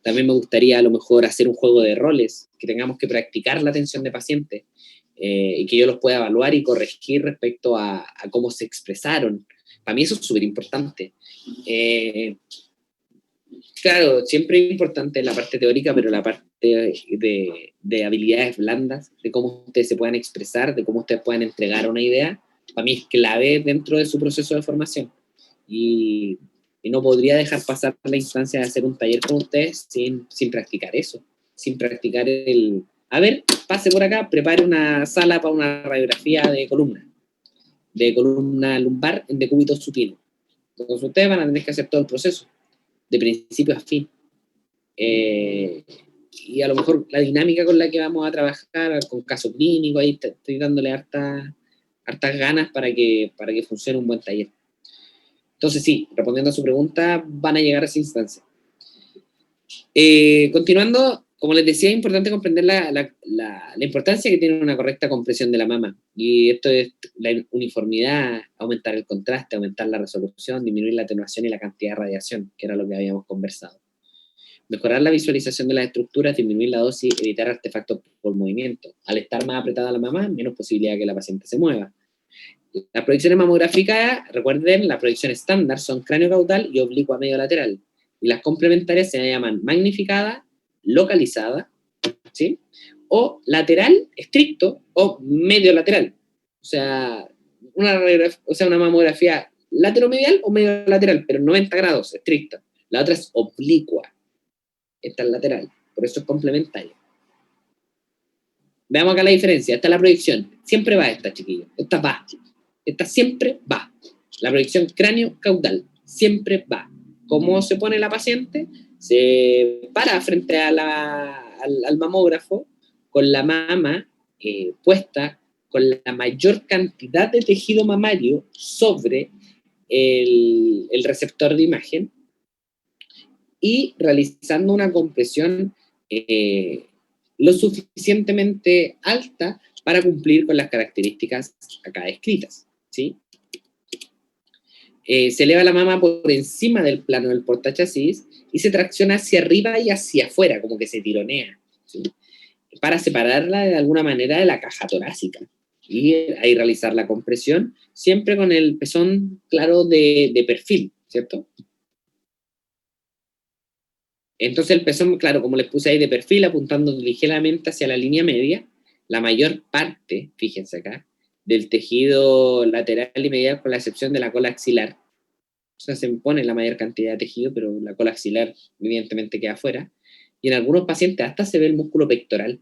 También me gustaría a lo mejor hacer un juego de roles, que tengamos que practicar la atención de pacientes y que yo los pueda evaluar y corregir respecto a cómo se expresaron. Para mí eso es súper importante. Claro, siempre es importante la parte teórica, pero la parte de habilidades blandas, de cómo ustedes se puedan expresar, de cómo ustedes puedan entregar una idea, para mí es clave dentro de su proceso de formación. Y no podría dejar pasar la instancia de hacer un taller con ustedes sin practicar eso, sin practicar a ver, pase por acá, prepare una sala para una radiografía de columna lumbar en decúbito supino. Entonces ustedes van a tener que hacer todo el proceso, de principio a fin. Y a lo mejor la dinámica con la que vamos a trabajar, con caso clínico, ahí estoy dándole hartas ganas para que funcione un buen taller. Entonces sí, respondiendo a su pregunta, van a llegar a esa instancia. Continuando, como les decía, es importante comprender la importancia que tiene una correcta compresión de la mama. Y esto es la uniformidad, aumentar el contraste, aumentar la resolución, disminuir la atenuación y la cantidad de radiación, que era lo que habíamos conversado. Mejorar la visualización de las estructuras, disminuir la dosis, evitar artefactos por movimiento. Al estar más apretada la mama, menos posibilidad de que la paciente se mueva. Las proyecciones mamográficas, recuerden, las proyecciones estándar son cráneo-caudal y oblicua medio lateral. Y las complementarias se llaman magnificada, localizada, ¿sí? O lateral, estricto, o medio lateral. O sea, una mamografía lateromedial o medio lateral, pero 90 grados, estricta. La otra es oblicua. Esta es lateral, por eso es complementaria. Veamos acá la diferencia. Esta es la proyección. Siempre va esta, chiquillos. Esta va. Esta siempre va. La proyección cráneo-caudal siempre va. ¿Cómo se pone la paciente? Se para frente a al mamógrafo con la mama puesta con la mayor cantidad de tejido mamario sobre el receptor de imagen y realizando una compresión lo suficientemente alta para cumplir con las características acá descritas, ¿sí? Se eleva la mama por encima del plano del portachasis y se tracciona hacia arriba y hacia afuera, como que se tironea, ¿sí? Para separarla de alguna manera de la caja torácica. Y ahí realizar la compresión, siempre con el pezón claro de perfil, ¿cierto? Entonces el pezón, claro, como les puse ahí de perfil, apuntando ligeramente hacia la línea media, la mayor parte, fíjense acá, del tejido lateral y medial, con la excepción de la cola axilar. O sea, se impone la mayor cantidad de tejido, pero la cola axilar evidentemente queda afuera. Y en algunos pacientes hasta se ve el músculo pectoral.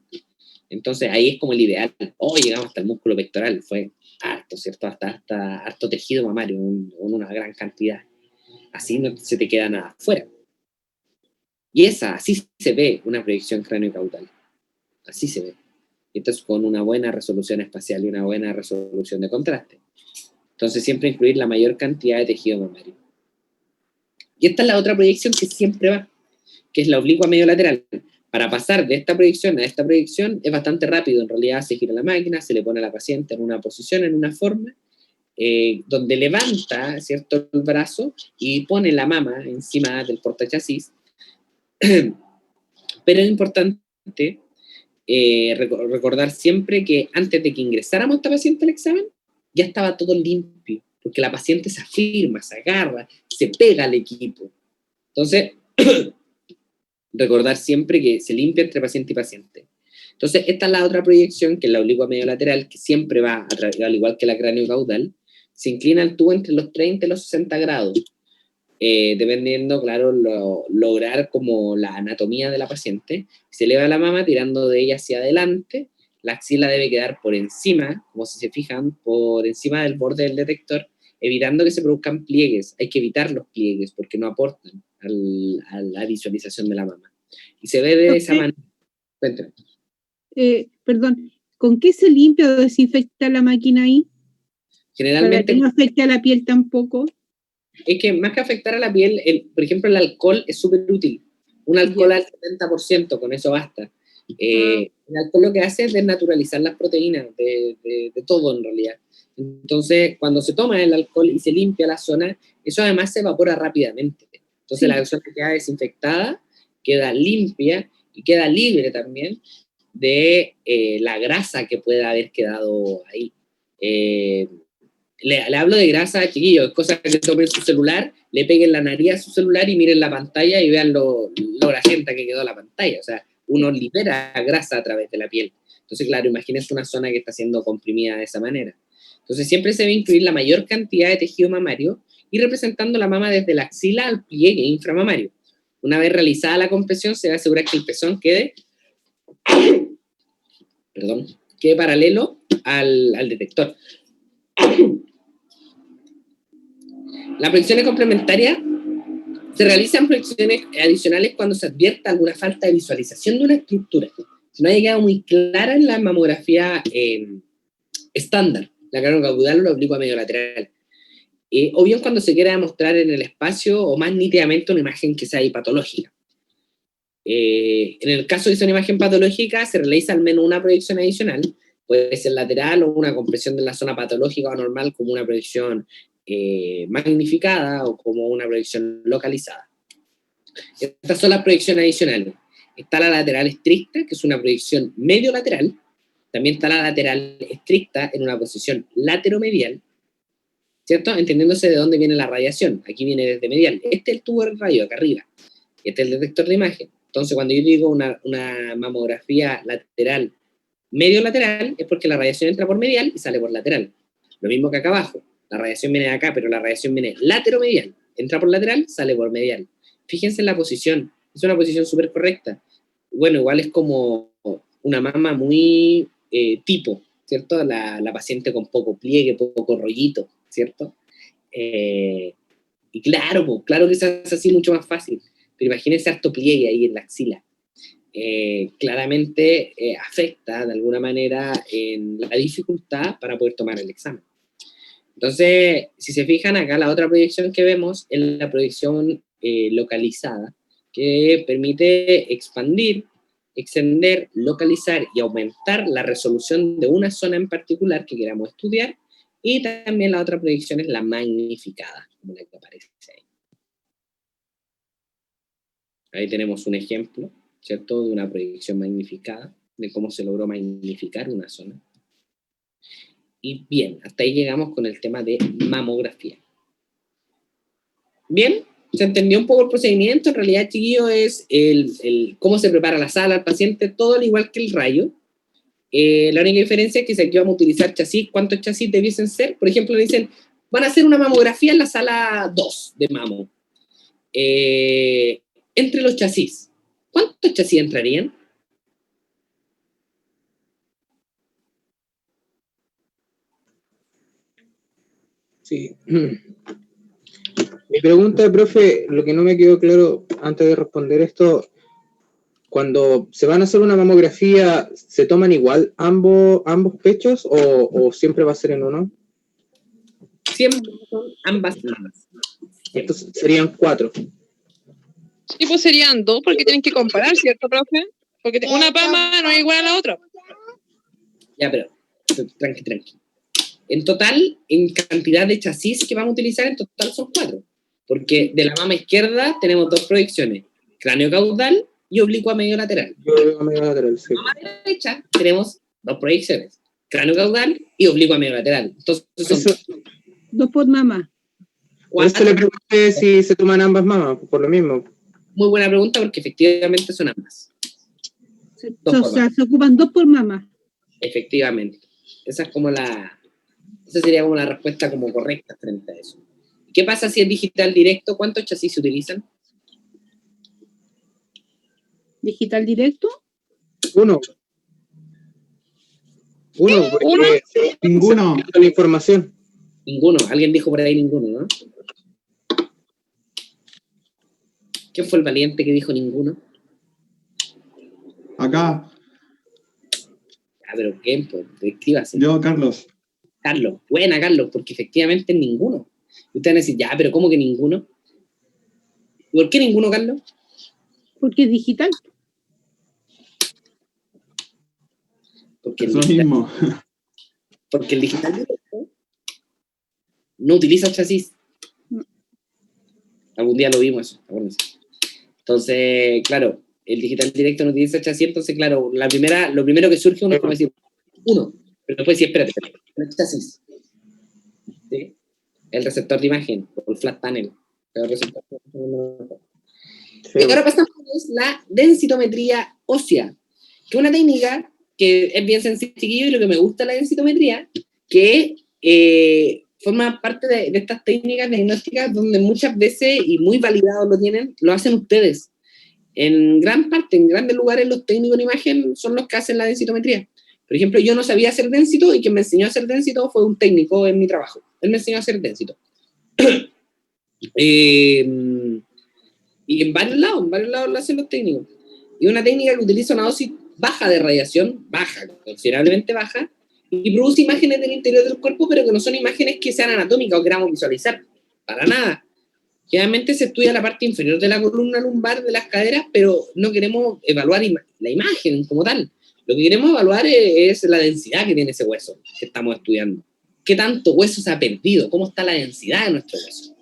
Entonces ahí es como el ideal. Llegamos hasta el músculo pectoral, fue harto, ¿cierto? Hasta harto tejido mamario, una gran cantidad. Así no se te queda nada afuera. Y así se ve una proyección cráneo-caudal. Así se ve. Esto es con una buena resolución espacial y una buena resolución de contraste. Entonces siempre incluir la mayor cantidad de tejido mamario. Y esta es la otra proyección que siempre va, que es la oblicua medio lateral. Para pasar de esta proyección a esta proyección es bastante rápido. En realidad se gira la máquina, se le pone a la paciente en una posición, en una forma, donde levanta, ¿cierto?, el brazo y pone la mama encima del portachasis. Pero es importante recordar siempre que antes de que ingresáramos a esta paciente al examen, ya estaba todo limpio, porque la paciente se afirma, se agarra, se pega al equipo. Entonces, recordar siempre que se limpia entre paciente y paciente. Entonces, esta es la otra proyección, que es la oblicua medio lateral, que siempre va, al igual que la cráneo-caudal, se inclina el tubo entre los 30 y los 60 grados, dependiendo, claro, lograr como la anatomía de la paciente. Se eleva la mama tirando de ella hacia adelante, la axila debe quedar por encima, como si se fijan, por encima del borde del detector, evitando que se produzcan pliegues. Hay que evitar los pliegues porque no aportan a la visualización de la mama. Y se ve de esa manera. Cuéntame. Perdón, ¿con qué se limpia o desinfecta la máquina ahí? Generalmente, para que no afecte a la piel tampoco. Es que más que afectar a la piel, por ejemplo, el alcohol es súper útil. Un alcohol al 70%, con eso basta. El alcohol lo que hace es desnaturalizar las proteínas de todo en realidad. Entonces, cuando se toma el alcohol y se limpia la zona, eso además se evapora rápidamente. Entonces, la zona queda desinfectada, queda limpia y queda libre también de la grasa que pueda haber quedado ahí. Le hablo de grasa, chiquillos, cosas que tomen su celular, le peguen la nariz a su celular y miren la pantalla y vean lo grasienta que quedó la pantalla. O sea, uno libera grasa a través de la piel. Entonces, claro, imagínense una zona que está siendo comprimida de esa manera. Entonces, siempre se debe incluir la mayor cantidad de tejido mamario y representando la mama desde la axila al pliegue inframamario. Una vez realizada la compresión, se debe asegurar que el pezón quede paralelo al detector. Las proyecciones complementarias se realizan proyecciones adicionales cuando se advierta alguna falta de visualización de una estructura. Si no haya quedado muy clara en la mamografía estándar, la cráneo-caudal o la oblicua medio lateral. O bien cuando se quiera demostrar en el espacio o más nítidamente una imagen que sea patológica. En el caso de una imagen patológica, se realiza al menos una proyección adicional, puede ser lateral o una compresión de la zona patológica o anormal como una proyección magnificada o como una proyección localizada. Estas son las proyecciones adicionales. Está la lateral estricta, que es una proyección medio lateral. También está la lateral estricta en una posición lateromedial, ¿cierto? Entendiéndose de dónde viene la radiación. Aquí viene desde medial. Este es el tubo de rayo, acá arriba. Este es el detector de imagen. Entonces, cuando yo digo una mamografía lateral, medio lateral, es porque la radiación entra por medial y sale por lateral. Lo mismo que acá abajo. La radiación viene de acá, pero la radiación viene lateromedial. Entra por lateral, sale por medial. Fíjense en la posición. Es una posición súper correcta. Bueno, igual es como una mama muy tipo, ¿cierto? La paciente con poco pliegue, poco rollito, ¿cierto? Y claro, pues, claro que se hace así mucho más fácil, pero imagínense harto pliegue ahí en la axila. Claramente afecta de alguna manera en la dificultad para poder tomar el examen. Entonces, si se fijan acá, la otra proyección que vemos es la proyección localizada, que permite expandir, extender, localizar y aumentar la resolución de una zona en particular que queramos estudiar, y también la otra proyección es la magnificada, como la que aparece ahí. Ahí tenemos un ejemplo, ¿cierto?, de una proyección magnificada, de cómo se logró magnificar una zona. Y bien, hasta ahí llegamos con el tema de mamografía. Bien, se entendió un poco el procedimiento. En realidad, chiquillo, es cómo se prepara la sala al paciente, todo al igual que el rayo. La única diferencia es que si aquí vamos a utilizar chasis, ¿cuántos chasis debiesen ser? Por ejemplo, dicen, van a hacer una mamografía en la sala 2 de mamo. Entre los chasis, ¿cuántos chasis entrarían? Sí. Mi pregunta, profe, lo que no me quedó claro antes de responder esto, cuando se van a hacer una mamografía, ¿se toman igual ambos pechos o siempre va a ser en uno? Siempre son ambas mamas. Entonces serían 4. Sí, pues serían 2 porque tienen que comparar, ¿cierto, profe? Porque una mama no es igual a la otra. Ya, pero tranqui. En total, en cantidad de chasis que vamos a utilizar, en total son 4. Porque de la mama izquierda tenemos 2 proyecciones, cráneo caudal y oblicua medio lateral. Sí. En la mama derecha tenemos 2 proyecciones, cráneo caudal y oblicua medio lateral. Entonces son 2 por mama. Por eso le pregunté si se toman ambas mamas, por lo mismo. Muy buena pregunta, porque efectivamente son ambas. O sea, se ocupan 2 por mama. Efectivamente. Esa sería como la respuesta como correcta frente a eso. ¿Qué pasa si es digital directo? ¿Cuántos chasis se utilizan? ¿Digital directo? 1. Porque Ninguno. la información. Ninguno. Alguien dijo por ahí ninguno, ¿no? ¿Quién fue el valiente que dijo ninguno? Acá, Pero ¿quién? Pues, escríbase. yo, Carlos. Carlos. Buena, Carlos, porque efectivamente es ninguno. Y ustedes van a decir, ya, pero ¿cómo que ninguno? ¿Por qué ninguno, Carlos? Porque es digital. Porque Eso mismo. Porque el digital directo no utiliza chasis. Algún día lo vimos eso, acuérdense. Entonces, claro, el digital directo no utiliza chasis, entonces, claro, lo primero que surge uno es como decir, pero después sí, espérate, no es chasis. ¿Sí? El receptor de imagen, o el flat panel. El receptor de imagen. Sí. Y ahora pasamos a la densitometría ósea, que es una técnica que es bien sencillo y lo que me gusta de la densitometría, que forma parte de estas técnicas diagnósticas donde muchas veces, y muy validados lo hacen ustedes. En gran parte, en grandes lugares, los técnicos en imagen son los que hacen la densitometría. Por ejemplo, yo no sabía hacer densito y quien me enseñó a hacer densito fue un técnico en mi trabajo. Él me enseñó a hacer densito. Y en varios lados lo hacen los técnicos. Y una técnica que utiliza una dosis baja de radiación, considerablemente baja, y produce imágenes del interior del cuerpo, pero que no son imágenes que sean anatómicas o queramos visualizar. Para nada. Generalmente se estudia la parte inferior de la columna lumbar de las caderas, pero no queremos evaluar la imagen como tal. Lo que queremos evaluar es la densidad que tiene ese hueso que estamos estudiando. ¿Qué tanto hueso se ha perdido? ¿Cómo está la densidad de nuestro hueso?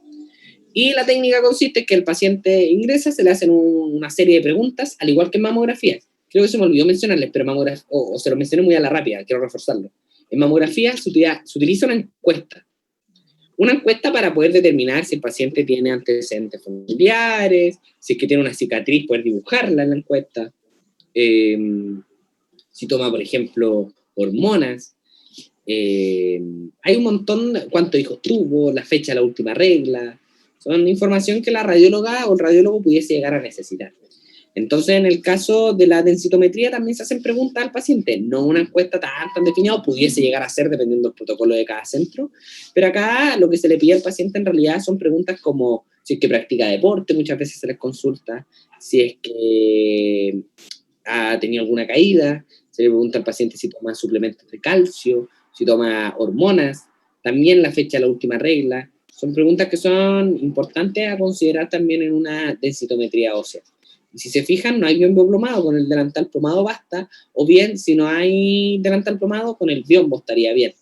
Y la técnica consiste en que el paciente ingresa, se le hacen una serie de preguntas, al igual que en mamografías. Creo que se me olvidó mencionarles, pero o se lo mencioné muy a la rápida, quiero reforzarlo. En mamografía se utiliza una encuesta. Una encuesta para poder determinar si el paciente tiene antecedentes familiares, si es que tiene una cicatriz, poder dibujarla en la encuesta. Si toma, por ejemplo, hormonas. Hay un montón, cuántos hijos tuvo, la fecha de la última regla. Son información que la radióloga o el radiólogo pudiese llegar a necesitar. Entonces, en el caso de la densitometría también se hacen preguntas al paciente, no una encuesta tan definida, pudiese llegar a ser dependiendo del protocolo de cada centro, pero acá lo que se le pide al paciente en realidad son preguntas como si es que practica deporte, muchas veces se les consulta, si es que ha tenido alguna caída, se le pregunta al paciente si toma suplementos de calcio, si toma hormonas, también la fecha de la última regla. Son preguntas que son importantes a considerar también en una densitometría ósea. Y si se fijan, no hay biombo plomado, con el delantal plomado basta, o bien, si no hay delantal plomado, con el biombo estaría bien.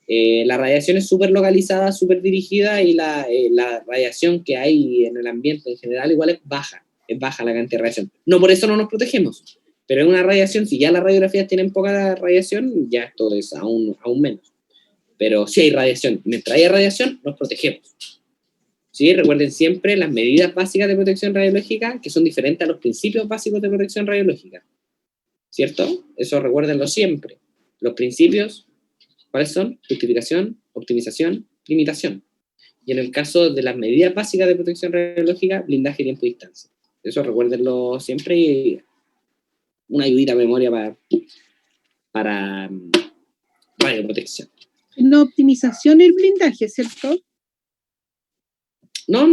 La radiación es súper localizada, súper dirigida, y la radiación que hay en el ambiente en general igual es baja la cantidad de radiación. No por eso no nos protegemos, pero en una radiación, si ya las radiografías tienen poca radiación, ya esto es aún menos. Pero si hay radiación, mientras haya radiación, nos protegemos. ¿Sí? Recuerden siempre las medidas básicas de protección radiológica, que son diferentes a los principios básicos de protección radiológica. ¿Cierto? Eso recuérdenlo siempre. Los principios, ¿cuáles son? Justificación, optimización, limitación. Y en el caso de las medidas básicas de protección radiológica, blindaje, tiempo y distancia. Eso recuérdenlo siempre, y una ayudita a memoria para radioprotección. No optimización el blindaje, ¿cierto? No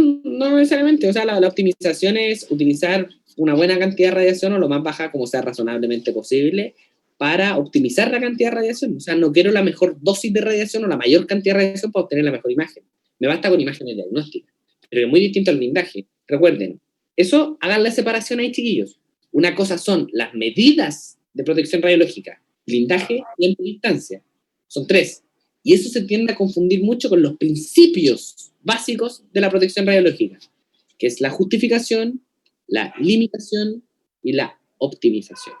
necesariamente, o sea, la optimización es utilizar una buena cantidad de radiación o lo más baja como sea razonablemente posible para optimizar la cantidad de radiación. O sea, no quiero la mejor dosis de radiación o la mayor cantidad de radiación para obtener la mejor imagen. Me basta con imágenes diagnósticas, pero es muy distinto al blindaje. Recuerden, eso, hagan la separación ahí, chiquillos. Una cosa son las medidas de protección radiológica, blindaje, tiempo y distancia. Son 3. Y eso se tiende a confundir mucho con los principios básicos de la protección radiológica, que es la justificación, la limitación y la optimización.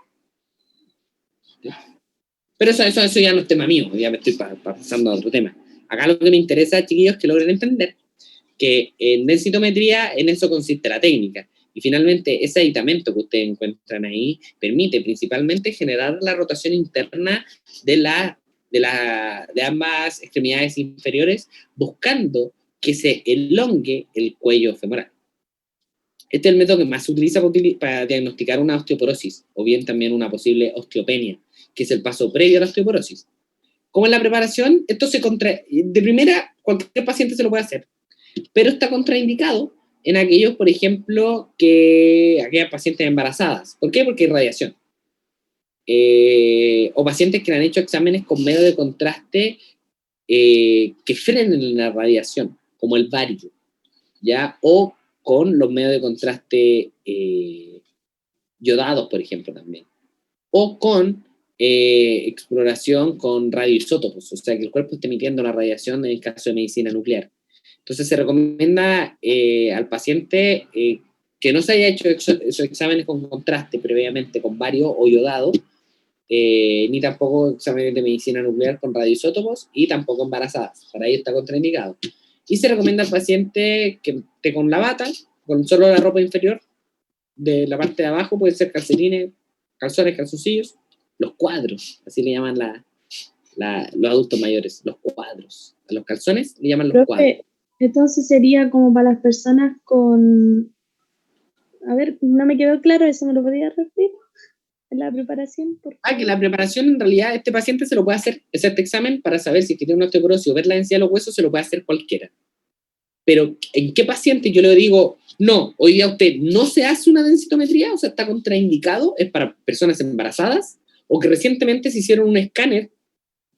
¿Sí? Pero eso ya no es tema mío, ya me estoy pasando a otro tema. Acá lo que me interesa, chiquillos, es que logren entender que en densitometría en eso consiste la técnica. Y finalmente, ese aditamento que ustedes encuentran ahí permite principalmente generar la rotación interna de ambas extremidades inferiores, buscando que se elongue el cuello femoral. Este es el método que más se utiliza para diagnosticar una osteoporosis, o bien también una posible osteopenia, que es el paso previo a la osteoporosis. Como en la preparación, esto de primera, cualquier paciente se lo puede hacer, pero está contraindicado en aquellos, por ejemplo, aquellas pacientes embarazadas. ¿Por qué? Porque hay radiación. O pacientes que le han hecho exámenes con medio de contraste que frenen la radiación, como el bario, ¿ya? O con los medios de contraste yodados, por ejemplo, también. O con exploración con radioisótopos, o sea, que el cuerpo esté emitiendo la radiación en el caso de medicina nuclear. Entonces se recomienda al paciente que no se haya hecho esos exámenes con contraste previamente con bario o yodado, ni tampoco exámenes de medicina nuclear con radioisótopos, y tampoco embarazadas, para ello está contraindicado. Y se recomienda al paciente que esté con la bata, con solo la ropa inferior, de la parte de abajo, puede ser calcetines, calzones, calzoncillos, los cuadros, así le llaman los adultos mayores, los cuadros. A los calzones le llaman los cuadros. Entonces sería como para las personas con... A ver, no me quedó claro, ¿eso me lo podía repetir? ¿La preparación? Que la preparación, en realidad, este paciente se lo puede hacer este examen para saber si tiene una osteoporosis o ver la densidad de los huesos, se lo puede hacer cualquiera. Pero, ¿en qué paciente yo le digo, no, hoy día usted no se hace una densitometría, o sea, está contraindicado? Es para personas embarazadas, o que recientemente se hicieron un escáner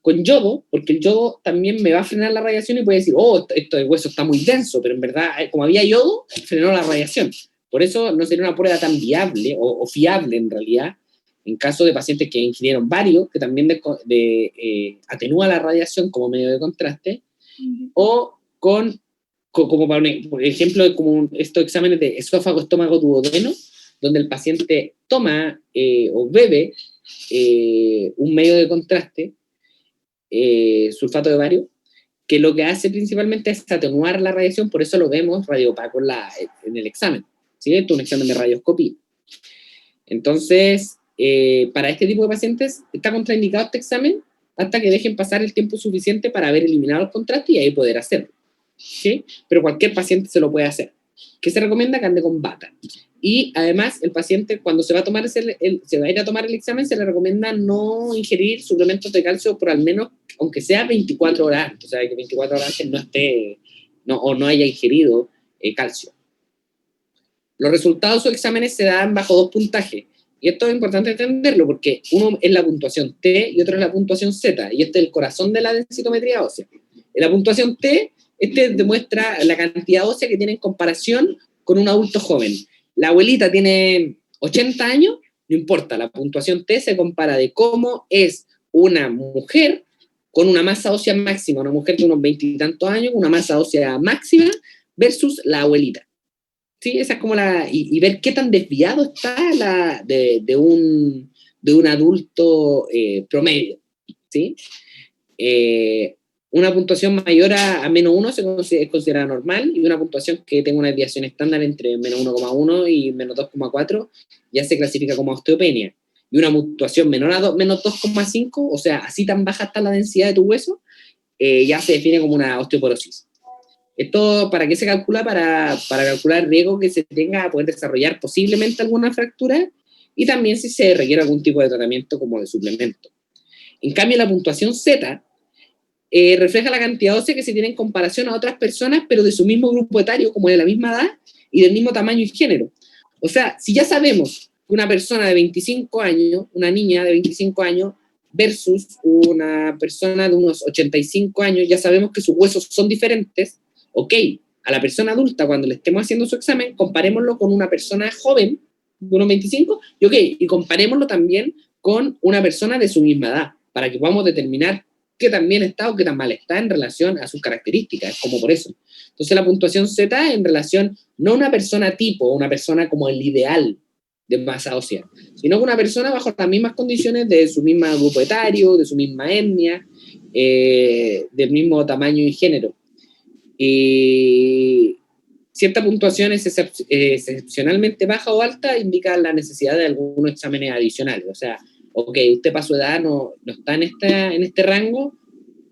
con yodo, porque el yodo también me va a frenar la radiación y puede decir, esto de hueso está muy denso, pero en verdad, como había yodo, frenó la radiación. Por eso no sería una prueba tan viable o fiable, en realidad, en caso de pacientes que ingirieron bario, que también atenúa la radiación como medio de contraste, o como por ejemplo, como estos exámenes de esófago, estómago, duodeno, donde el paciente toma o bebe un medio de contraste, sulfato de bario, que lo que hace principalmente es atenuar la radiación, por eso lo vemos radiopaco en el examen, ¿sí? Esto es un examen de radioscopía. Entonces, para este tipo de pacientes está contraindicado este examen hasta que dejen pasar el tiempo suficiente para haber eliminado el contraste y ahí poder hacerlo, ¿sí? Pero cualquier paciente se lo puede hacer. ¿Qué se recomienda? Que ande con bata. Y además, el paciente, cuando se va a tomar se va a ir a tomar el examen, se le recomienda no ingerir suplementos de calcio por al menos, aunque sea 24 horas antes, o sea, que 24 horas antes no esté, o no haya ingerido calcio. Los resultados de sus exámenes se dan bajo 2 puntajes. Y esto es importante entenderlo, porque uno es la puntuación T y otro es la puntuación Z, y este es el corazón de la densitometría ósea. En la puntuación T, demuestra la cantidad ósea que tiene en comparación con un adulto joven. La abuelita tiene 80 años, no importa, la puntuación T se compara de cómo es una mujer con una masa ósea máxima, una mujer de unos 20 y tantos años, una masa ósea máxima, versus la abuelita. Sí, esa es como y ver qué tan desviado está de un adulto promedio, ¿sí? Una puntuación mayor a -1 es considerada normal, y una puntuación que tenga una desviación estándar entre -1,1 y -2,4 ya se clasifica como osteopenia. Y una puntuación menor a -2,5, o sea, así tan baja está la densidad de tu hueso, ya se define como una osteoporosis. ¿Esto para qué se calcula? Para calcular el riesgo que se tenga a poder desarrollar posiblemente alguna fractura, y también si se requiere algún tipo de tratamiento como de suplemento. En cambio, la puntuación Z refleja la cantidad ósea que se tiene en comparación a otras personas, pero de su mismo grupo etario, como de la misma edad y del mismo tamaño y género. O sea, si ya sabemos que una persona de 25 años, una niña de 25 años, versus una persona de unos 85 años, ya sabemos que sus huesos son diferentes. Ok, a la persona adulta, cuando le estemos haciendo su examen, comparémoslo con una persona joven de unos 25, y comparémoslo también con una persona de su misma edad, para que podamos determinar qué tan bien está o qué tan mal está en relación a sus características, es como por eso. Entonces la puntuación Z en relación, no a una persona tipo, una persona como el ideal de masa ósea, sino que una persona bajo las mismas condiciones de su mismo grupo etario, de su misma etnia, del mismo tamaño y género. Y cierta puntuación es excepcionalmente baja o alta, indica la necesidad de algunos exámenes adicionales. O sea, ok, usted para su edad no está en este rango,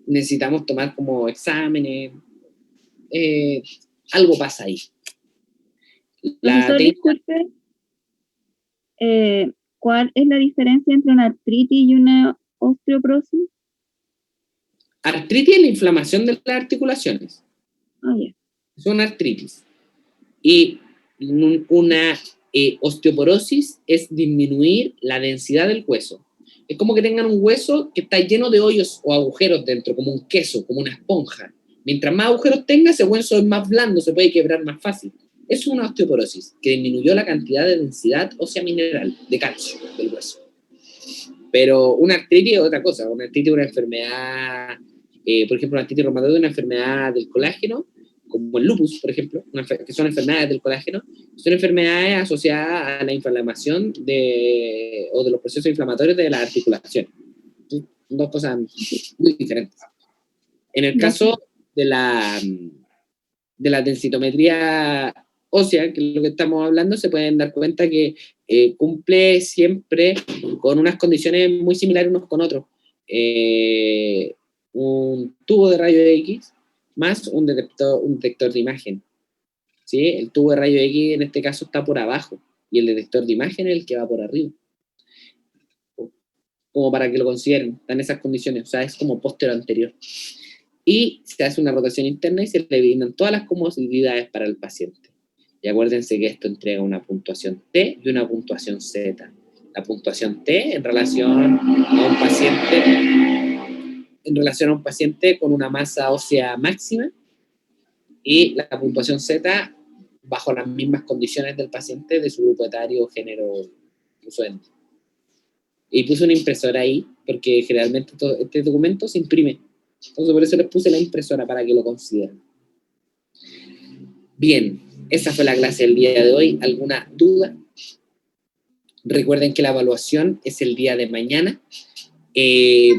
necesitamos tomar como exámenes, algo pasa ahí. Profesor, disculpe, ¿cuál es la diferencia entre una artritis y una osteoporosis? Artritis es la inflamación de las articulaciones. Yeah. Es una artritis. Y una osteoporosis es disminuir la densidad del hueso. Es como que tengan un hueso que está lleno de hoyos o agujeros dentro, como un queso, como una esponja. Mientras más agujeros tenga, ese hueso es más blando, se puede quebrar más fácil. Es una osteoporosis, que disminuyó la cantidad de densidad ósea mineral, de calcio, del hueso. Pero una artritis es otra cosa. Una artritis es una enfermedad, por ejemplo, una artritis reumatoide es una enfermedad del colágeno, como el lupus, por ejemplo, que son enfermedades del colágeno, son enfermedades asociadas a la inflamación o de los procesos inflamatorios de las articulaciones. Son dos cosas muy diferentes. En el caso de la densitometría ósea, que es lo que estamos hablando, se pueden dar cuenta que cumple siempre con unas condiciones muy similares unos con otros. Un tubo de rayo X más un detector de imagen. ¿Sí? El tubo de rayo X en este caso está por abajo y el detector de imagen es el que va por arriba. Como para que lo consideren, están en esas condiciones, o sea, es como póstero anterior. Y se hace una rotación interna y se le brindan todas las comodidades para el paciente. Y acuérdense que esto entrega una puntuación T y una puntuación Z. La puntuación T en relación a un paciente con una masa ósea máxima, y la puntuación Z bajo las mismas condiciones del paciente, de su grupo etario, género, uso étnico. Y puse una impresora ahí, porque generalmente este documento se imprime. Entonces por eso les puse la impresora para que lo consideren. Bien, esa fue la clase del día de hoy. ¿Alguna duda? Recuerden que la evaluación es el día de mañana.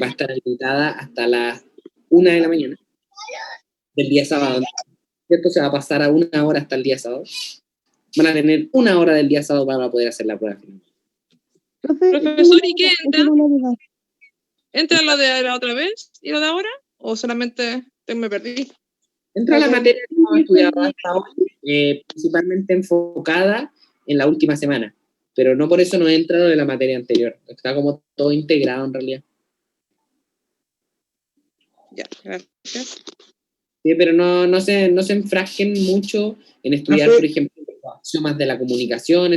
Va a estar limitada hasta las 1 de la mañana del día sábado. Esto se va a pasar a 1 hora hasta el día sábado. Van a tener 1 hora del día sábado para poder hacer la prueba final. Profesor, ¿y qué entra? ¿Entra lo de la otra vez y lo de ahora? ¿O solamente me perdí? Entra la materia que hemos estudiado hasta hoy, principalmente enfocada en la última semana, pero no por eso no entra lo de la materia anterior. Está como todo integrado en realidad. Ya, gracias. Sí, pero no se enfrasquen mucho en estudiar, por ejemplo, los axiomas de la comunicación,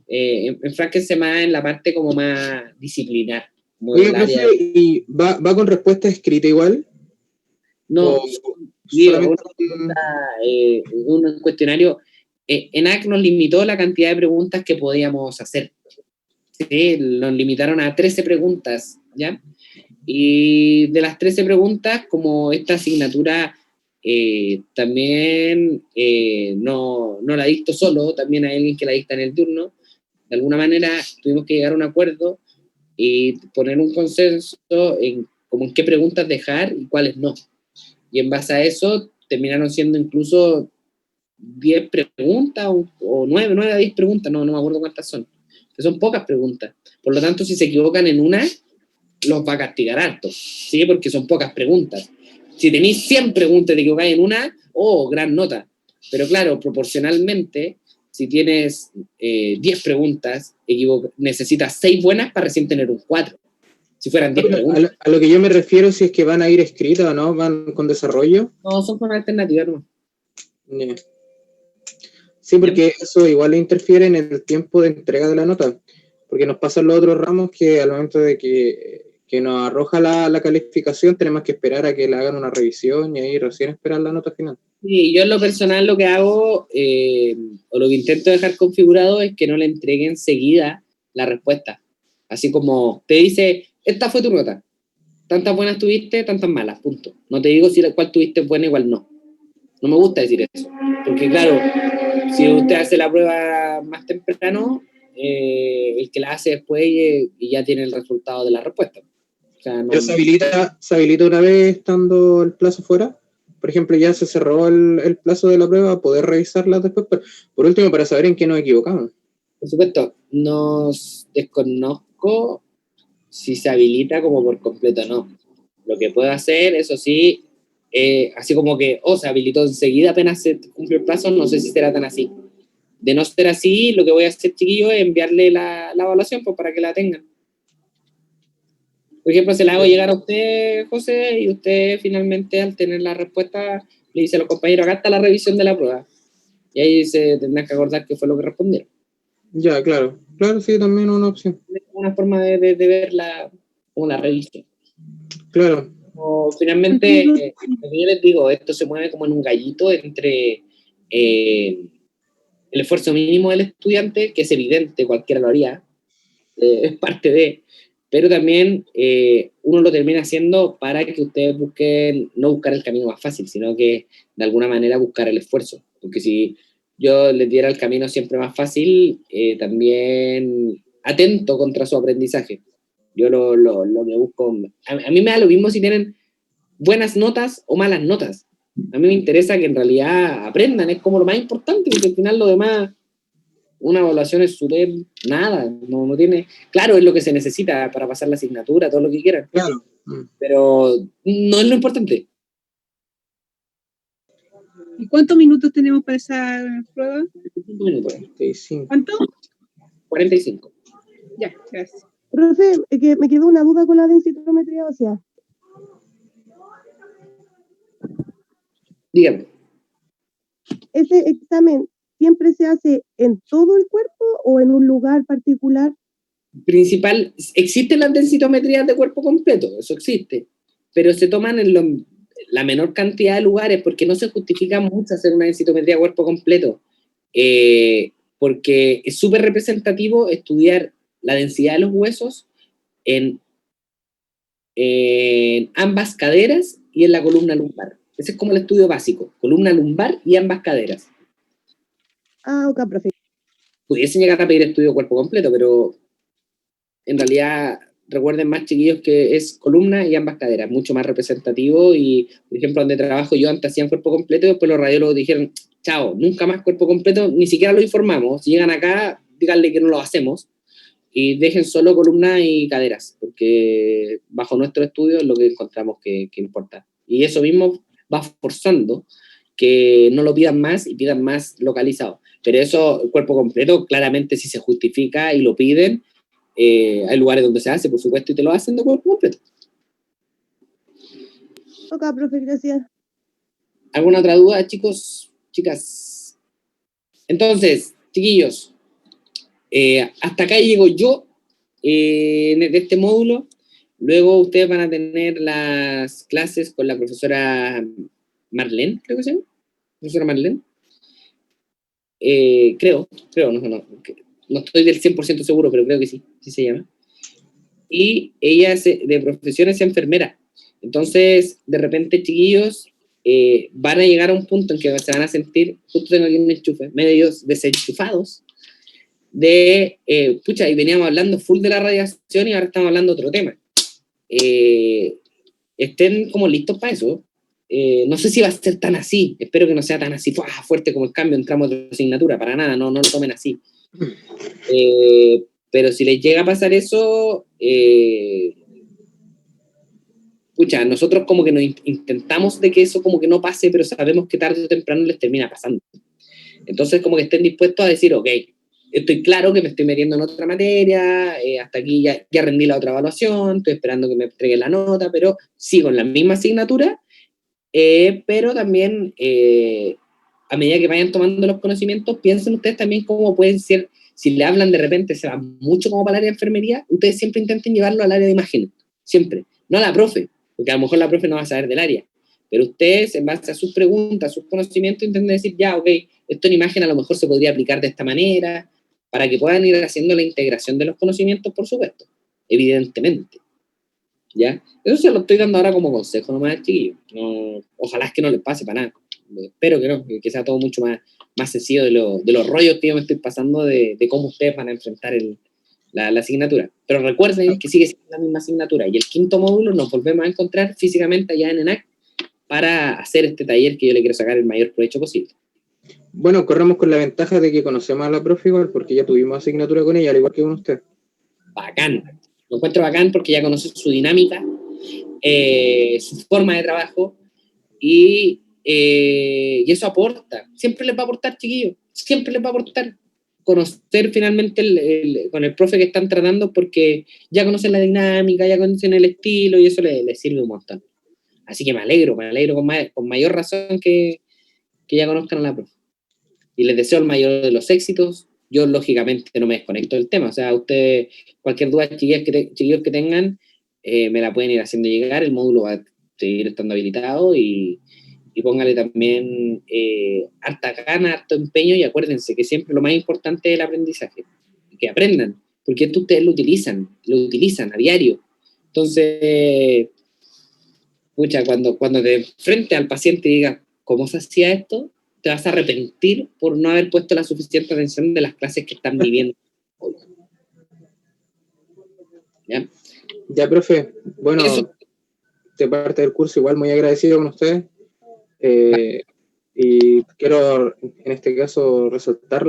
enfrásquense más en la parte como más disciplinar. Como Oye, el área profe, ¿y va con respuesta escrita igual? No, ¿O digo, solamente un cuestionario. ENAC nos limitó la cantidad de preguntas que podíamos hacer. Sí, nos limitaron a 13 preguntas, ¿ya? Y de las 13 preguntas, como esta asignatura también no la dicto solo, también hay alguien que la dicta en el turno, de alguna manera tuvimos que llegar a un acuerdo y poner un consenso en como en qué preguntas dejar y cuáles no. Y en base a eso terminaron siendo incluso 10 preguntas o 9 a 10 preguntas, no me acuerdo cuántas son, que son pocas preguntas. Por lo tanto, si se equivocan en una, los va a castigar harto, ¿sí? Porque son pocas preguntas. Si tenéis 100 preguntas y te equivocáis en una, gran nota. Pero claro, proporcionalmente, si tienes 10 preguntas, necesitas 6 buenas para recién tener un 4. Si fueran 10 preguntas. A lo que yo me refiero, si es que van a ir escritas o no, van con desarrollo. No, son con alternativas, ¿no? Yeah. Sí, porque eso igual interfiere en el tiempo de entrega de la nota, porque nos pasan los otros ramos que al momento de que nos arroja la calificación tenemos que esperar a que le hagan una revisión y ahí recién esperar la nota final. Sí, yo en lo personal lo que hago, o lo que intento dejar configurado es que no le entreguen enseguida la respuesta. Así como te dice, esta fue tu nota, tantas buenas tuviste, tantas malas, punto. No te digo si cuál tuviste buena y cuál no. No me gusta decir eso, porque claro, si usted hace la prueba más temprano, el que la hace después y ya tiene el resultado de la respuesta. O sea, no, ¿Pero se habilita una vez estando el plazo fuera? Por ejemplo, ya se cerró el plazo de la prueba, poder revisarla después, por último, para saber en qué nos equivocamos. Por supuesto, desconozco si se habilita como por completo o no. Lo que puedo hacer, eso sí, así como que, se habilitó enseguida apenas se cumplió el plazo, no sé si será tan así. De no ser así, lo que voy a hacer, chiquillo, es enviarle la evaluación pues, para que la tengan. Por ejemplo, se la hago llegar a usted, José, y usted finalmente, al tener la respuesta, le dice a los compañeros, acá está la revisión de la prueba. Y ahí se tendrán que acordar qué fue lo que respondieron. Ya, claro, sí, también una opción. Una forma de ver una revisión. Claro. O, finalmente, lo que yo les digo, esto se mueve como en un gallito entre el esfuerzo mínimo del estudiante, que es evidente, cualquiera lo haría, es parte de, pero también uno lo termina haciendo para que ustedes busquen, no buscar el camino más fácil, sino que de alguna manera buscar el esfuerzo, porque si yo les diera el camino siempre más fácil, también atento contra su aprendizaje. Yo lo que busco, a mí me da lo mismo si tienen buenas notas o malas notas. A mí me interesa que en realidad aprendan, es como lo más importante, porque al final lo demás, una evaluación es súper nada, no tiene, claro, es lo que se necesita para pasar la asignatura, todo lo que quieran. Claro. Pero no es lo importante. ¿Y cuántos minutos tenemos para esa prueba? 45 minutos. 45. ¿Cuánto? 45. Ya, gracias. Profe, que me quedó una duda con la densitometría ósea. Dígame. ¿Ese examen siempre se hace en todo el cuerpo o en un lugar particular? Principal, existen las densitometrías de cuerpo completo, eso existe, pero se toman en la menor cantidad de lugares porque no se justifica mucho hacer una densitometría de cuerpo completo, porque es súper representativo estudiar la densidad de los huesos en ambas caderas y en la columna lumbar. Ese es como el estudio básico, columna lumbar y ambas caderas. Ah, ok, profe. Pudiesen llegar a pedir estudio de cuerpo completo, pero en realidad recuerden más, chiquillos, que es columna y ambas caderas, mucho más representativo. Y, por ejemplo, donde trabajo yo antes hacían cuerpo completo y después los radiólogos dijeron, chao, nunca más cuerpo completo, ni siquiera lo informamos. Si llegan acá, díganle que no lo hacemos y dejen solo columna y caderas, porque bajo nuestro estudio es lo que encontramos que importa. Y eso mismo va forzando que no lo pidan más y pidan más localizado. Pero eso, el cuerpo completo, claramente si se justifica y lo piden, hay lugares donde se hace, por supuesto, y te lo hacen de cuerpo completo. Ok, profe, gracias. ¿Alguna otra duda, chicos, chicas? Entonces, chiquillos, hasta acá llego yo de este módulo. Luego ustedes van a tener las clases con la profesora Marlene, creo que se llama. Profesora Marlene. Creo, no estoy del 100% seguro, pero creo que sí se llama. Y ella de profesión es enfermera. Entonces, de repente, chiquillos, van a llegar a un punto en que se van a sentir, justo tengo aquí un enchufe, medios desenchufados, pucha, y veníamos hablando full de la radiación y ahora estamos hablando de otro tema. Estén como listos para eso. No sé si va a ser tan así, espero que no sea tan así fuerte como el cambio, entramos de asignatura, para nada, no lo tomen así. Pero si les llega a pasar eso, pucha, nosotros como que nos intentamos de que eso como que no pase, pero sabemos que tarde o temprano les termina pasando. Entonces como que estén dispuestos a decir, ok, estoy claro que me estoy metiendo en otra materia, hasta aquí ya rendí la otra evaluación, estoy esperando que me entreguen la nota, pero sigo en la misma asignatura, pero también a medida que vayan tomando los conocimientos, piensen ustedes también cómo pueden ser, si le hablan de repente, se va mucho como para el área de enfermería, ustedes siempre intenten llevarlo al área de imagen, siempre, no a la profe, porque a lo mejor la profe no va a saber del área, pero ustedes, en base a sus preguntas, sus conocimientos, intenten decir, ya, ok, esto en imagen a lo mejor se podría aplicar de esta manera, para que puedan ir haciendo la integración de los conocimientos, por supuesto, evidentemente. ¿Ya? Eso se lo estoy dando ahora como consejo nomás, chiquillos. No, ojalá es que no les pase para nada. Espero que no, que sea todo mucho más sencillo de los rollos que yo me estoy pasando de cómo ustedes van a enfrentar la asignatura. Pero recuerden que sigue siendo la misma asignatura. Y el quinto módulo nos volvemos a encontrar físicamente allá en ENAC para hacer este taller que yo le quiero sacar el mayor provecho posible. Bueno, corremos con la ventaja de que conocemos a la profe igual, porque ya tuvimos asignatura con ella, al igual que con usted. Bacán. Lo encuentro bacán porque ya conoces su dinámica, su forma de trabajo, y eso aporta. Siempre les va a aportar, chiquillos. Siempre les va a aportar conocer finalmente con el profe que están tratando, porque ya conocen la dinámica, ya conocen el estilo, y eso les sirve un montón. Así que me alegro con mayor razón que ya conozcan a la profe. Y les deseo el mayor de los éxitos. Yo, lógicamente, no me desconecto del tema. O sea, ustedes, cualquier duda, chiquillos que tengan, me la pueden ir haciendo llegar. El módulo va a seguir estando habilitado y póngale también harta gana, harto empeño, y acuérdense que siempre lo más importante es el aprendizaje. Que aprendan, porque esto ustedes lo utilizan a diario. Entonces, pucha, cuando te frente al paciente y digas, ¿cómo se hacía esto?, te vas a arrepentir por no haber puesto la suficiente atención de las clases que están viviendo hoy. ¿Ya? Ya, profe. Bueno, eso, de parte del curso, igual muy agradecido con ustedes. Y quiero, en este caso, resaltar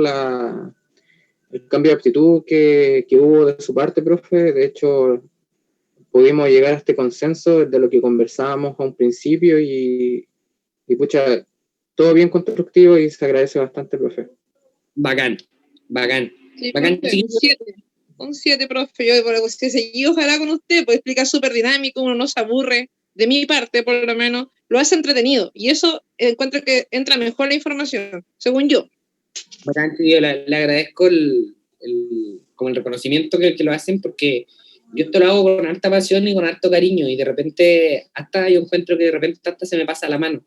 el cambio de actitud que hubo de su parte, profe. De hecho, pudimos llegar a este consenso de lo que conversábamos a un principio y pucha, todo bien constructivo y se agradece bastante, profe. Bacán. Sí, Bacán, profe, un 7, profe. Yo por lo que seguí, ojalá con usted, puede explicar súper dinámico, uno no se aburre, de mi parte por lo menos, lo hace entretenido, y eso encuentro que entra mejor la información, según yo. Bacán, yo le agradezco como el reconocimiento que lo hacen, porque yo esto lo hago con harta pasión y con harto cariño, y de repente hasta yo encuentro que de repente hasta se me pasa la mano.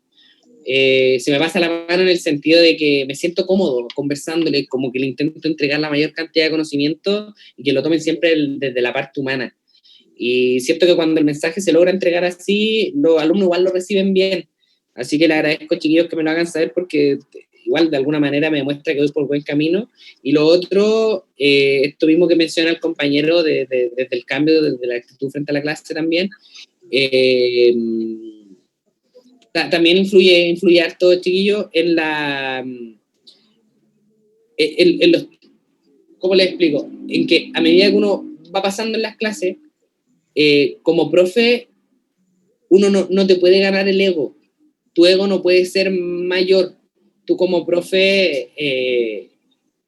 Se me pasa la mano en el sentido de que me siento cómodo conversándole, como que le intento entregar la mayor cantidad de conocimiento y que lo tomen siempre desde la parte humana. Y siento que cuando el mensaje se logra entregar así, los alumnos igual lo reciben bien. Así que le agradezco, chiquillos, que me lo hagan saber, porque igual de alguna manera me demuestra que voy por buen camino. Y lo otro, esto mismo que menciona el compañero desde el cambio, desde la actitud frente a la clase también, también influye harto, chiquillo, en los, ¿cómo les explico? En que a medida que uno va pasando en las clases, como profe, uno no te puede ganar el ego. tu ego no puede ser mayor. Tú como profe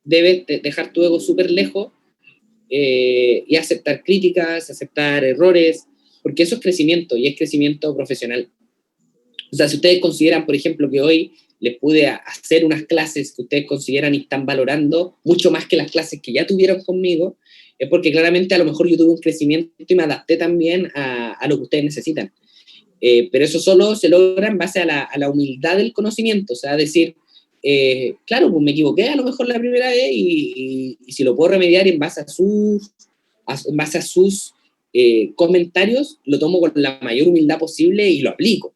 debes dejar tu ego súper lejos y aceptar críticas, aceptar errores, porque eso es crecimiento y es crecimiento profesional. O sea, si ustedes consideran, por ejemplo, que hoy les pude hacer unas clases que ustedes consideran y están valorando mucho más que las clases que ya tuvieron conmigo, es porque claramente a lo mejor yo tuve un crecimiento y me adapté también a lo que ustedes necesitan. Pero eso solo se logra en base a la humildad del conocimiento, o sea, decir, claro, pues me equivoqué a lo mejor la primera vez y si lo puedo remediar en base a sus comentarios, lo tomo con la mayor humildad posible y lo aplico.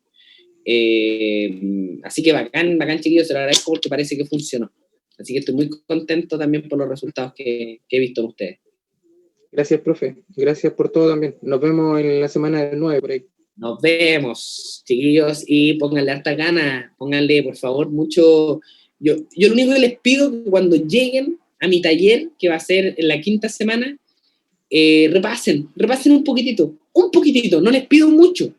Así que bacán, chiquillos, se lo agradezco porque parece que funcionó. Así que estoy muy contento también por los resultados que he visto en ustedes. Gracias, profe. Gracias por todo también. Nos vemos en la semana del 9 por ahí. Nos vemos, chiquillos, y pónganle harta ganas, pónganle, por favor, mucho. Yo lo único que les pido es que cuando lleguen a mi taller, que va a ser en la 5ª semana, repasen un poquitito, no les pido mucho,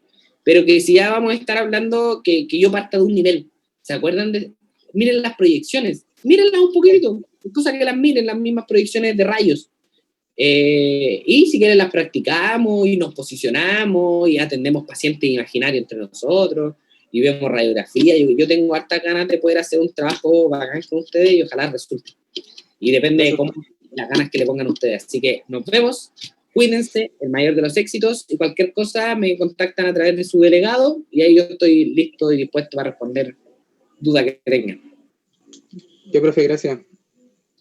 pero que si ya vamos a estar hablando, que yo parta de un nivel. ¿Se acuerdan miren las proyecciones, mírenlas un poquitito, cosa que las miren, las mismas proyecciones de rayos. Y si quieren las practicamos y nos posicionamos y atendemos pacientes imaginarios entre nosotros y vemos radiografía. Yo tengo hartas ganas de poder hacer un trabajo bacán con ustedes y ojalá resulte. Y depende de cómo las ganas que le pongan ustedes. Así que nos vemos, cuídense, el mayor de los éxitos, y cualquier cosa me contactan a través de su delegado y ahí yo estoy listo y dispuesto para responder dudas que tengan. Yo, profe, gracias.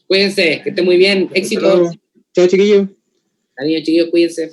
Cuídense, que estén muy bien, éxitos. Chao, chiquillos. Adiós, chiquillos, cuídense.